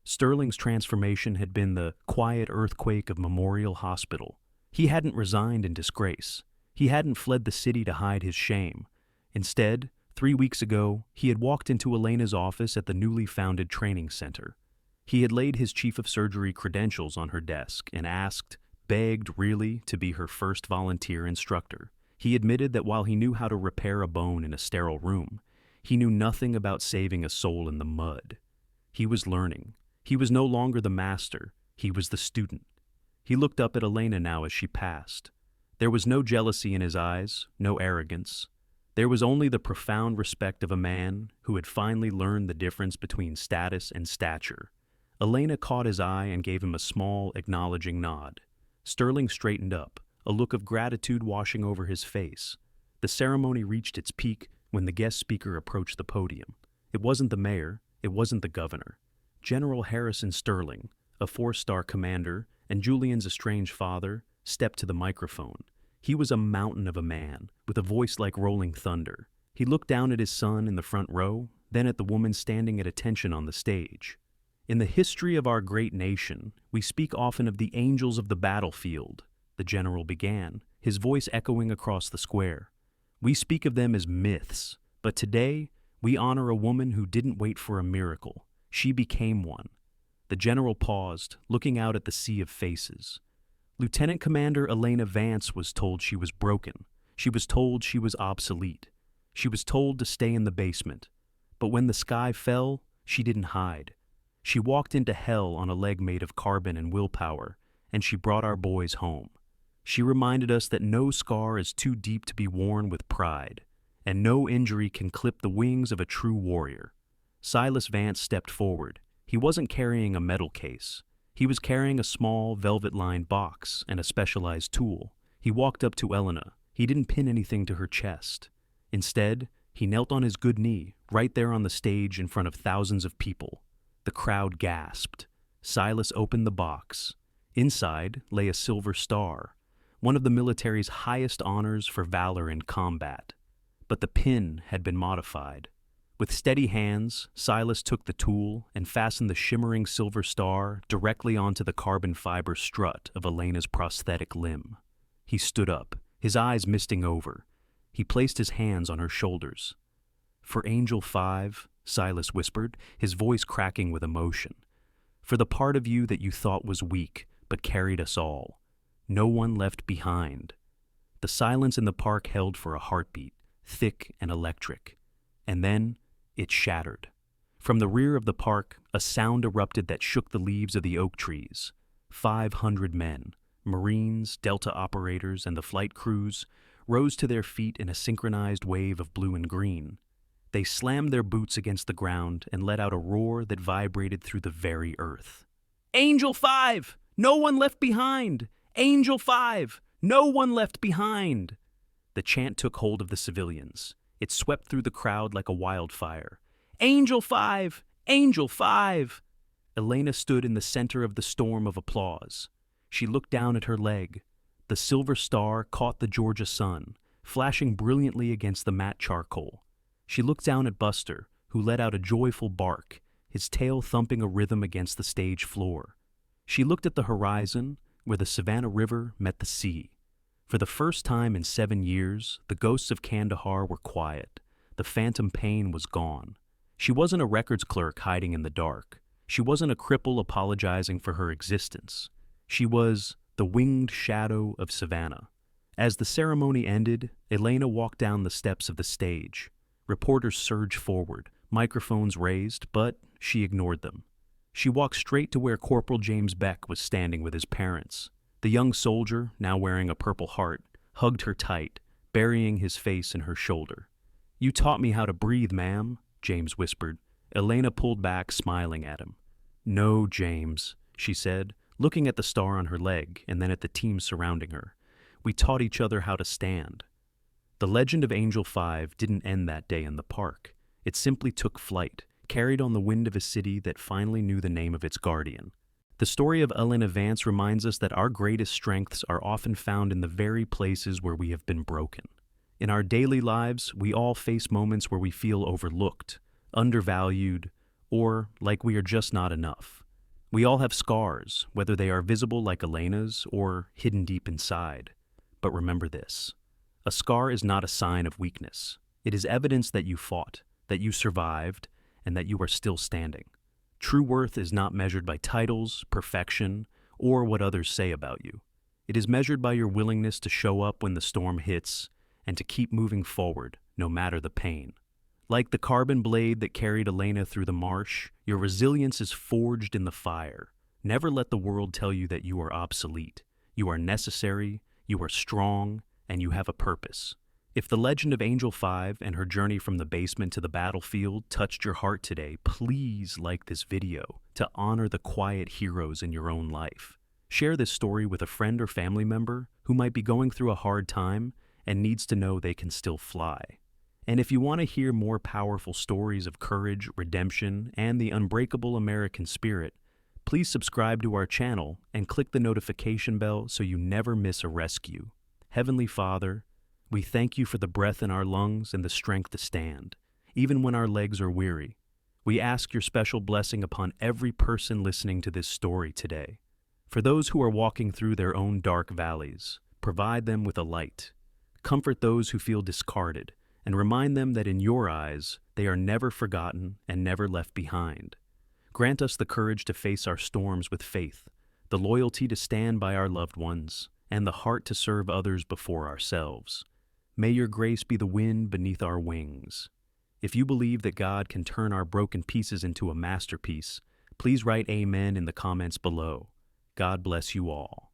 Sterling's transformation had been the quiet earthquake of Memorial Hospital. He hadn't resigned in disgrace. He hadn't fled the city to hide his shame. Instead, 3 weeks ago, he had walked into Elena's office at the newly founded training center. He had laid his chief of surgery credentials on her desk and begged really, to be her first volunteer instructor. He admitted that while he knew how to repair a bone in a sterile room, he knew nothing about saving a soul in the mud. He was learning. He was no longer the master. He was the student. He looked up at Elena now as she passed. There was no jealousy in his eyes, no arrogance. There was only the profound respect of a man who had finally learned the difference between status and stature. Elena caught his eye and gave him a small, acknowledging nod. Sterling straightened up, a look of gratitude washing over his face. The ceremony reached its peak when the guest speaker approached the podium. It wasn't the mayor, it wasn't the governor. General Harrison Sterling, a 4-star commander, and Julian's estranged father, stepped to the microphone. He was a mountain of a man, with a voice like rolling thunder. He looked down at his son in the front row, then at the woman standing at attention on the stage. In the history of our great nation, we speak often of the angels of the battlefield, the general began, his voice echoing across the square. We speak of them as myths, but today we honor a woman who didn't wait for a miracle. She became one. The general paused, looking out at the sea of faces. Lieutenant Commander Elena Vance was told she was broken. She was told she was obsolete. She was told to stay in the basement. But when the sky fell, she didn't hide. She walked into hell on a leg made of carbon and willpower, and she brought our boys home. She reminded us that no scar is too deep to be worn with pride, and no injury can clip the wings of a true warrior. Silas Vance stepped forward. He wasn't carrying a metal case. He was carrying a small, velvet-lined box and a specialized tool. He walked up to Elena. He didn't pin anything to her chest. Instead, he knelt on his good knee, right there on the stage in front of thousands of people. The crowd gasped. Silas opened the box. Inside lay a silver star, one of the military's highest honors for valor in combat. But the pin had been modified. With steady hands, Silas took the tool and fastened the shimmering silver star directly onto the carbon fiber strut of Elena's prosthetic limb. He stood up, his eyes misting over. He placed his hands on her shoulders. "For Angel 5, Silas whispered, his voice cracking with emotion. "For the part of you that you thought was weak, but carried us all. No one left behind." The silence in the park held for a heartbeat, thick and electric. And then it shattered. From the rear of the park, a sound erupted that shook the leaves of the oak trees. 500 men, Marines, Delta operators, and the flight crews, rose to their feet in a synchronized wave of blue and green. They slammed their boots against the ground and let out a roar that vibrated through the very earth. "Angel 5! No one left behind! Angel 5! No one left behind!" The chant took hold of the civilians. It swept through the crowd like a wildfire. "Angel 5! Angel 5!" Elena stood in the center of the storm of applause. She looked down at her leg. The silver star caught the Georgia sun, flashing brilliantly against the matte charcoal. She looked down at Buster, who let out a joyful bark, his tail thumping a rhythm against the stage floor. She looked at the horizon, where the Savannah River met the sea. For the first time in 7 years, the ghosts of Kandahar were quiet. The phantom pain was gone. She wasn't a records clerk hiding in the dark. She wasn't a cripple apologizing for her existence. She was the winged shadow of Savannah. As the ceremony ended, Elena walked down the steps of the stage. Reporters surged forward, microphones raised, but she ignored them. She walked straight to where Corporal James Beck was standing with his parents. The young soldier, now wearing a Purple Heart, hugged her tight, burying his face in her shoulder. "You taught me how to breathe, ma'am," James whispered. Elena pulled back, smiling at him. "No, James," she said, looking at the star on her leg and then at the team surrounding her. "We taught each other how to stand." The legend of Angel 5 didn't end that day in the park. It simply took flight, carried on the wind of a city that finally knew the name of its guardian. The story of Elena Vance reminds us that our greatest strengths are often found in the very places where we have been broken. In our daily lives, we all face moments where we feel overlooked, undervalued, or like we are just not enough. We all have scars, whether they are visible like Elena's or hidden deep inside. But remember this: a scar is not a sign of weakness. It is evidence that you fought, that you survived, and that you are still standing. True worth is not measured by titles, perfection, or what others say about you. It is measured by your willingness to show up when the storm hits and to keep moving forward, no matter the pain. Like the carbon blade that carried Elena through the marsh, your resilience is forged in the fire. Never let the world tell you that you are obsolete. You are necessary, you are strong, and you have a purpose. If the legend of Angel 5 and her journey from the basement to the battlefield touched your heart today, please like this video to honor the quiet heroes in your own life. Share this story with a friend or family member who might be going through a hard time and needs to know they can still fly. And if you want to hear more powerful stories of courage, redemption, and the unbreakable American spirit, please subscribe to our channel and click the notification bell so you never miss a rescue. Heavenly Father, we thank you for the breath in our lungs and the strength to stand, even when our legs are weary. We ask your special blessing upon every person listening to this story today. For those who are walking through their own dark valleys, provide them with a light. Comfort those who feel discarded, and remind them that in your eyes, they are never forgotten and never left behind. Grant us the courage to face our storms with faith, the loyalty to stand by our loved ones, and the heart to serve others before ourselves. May your grace be the wind beneath our wings. If you believe that God can turn our broken pieces into a masterpiece, please write Amen in the comments below. God bless you all.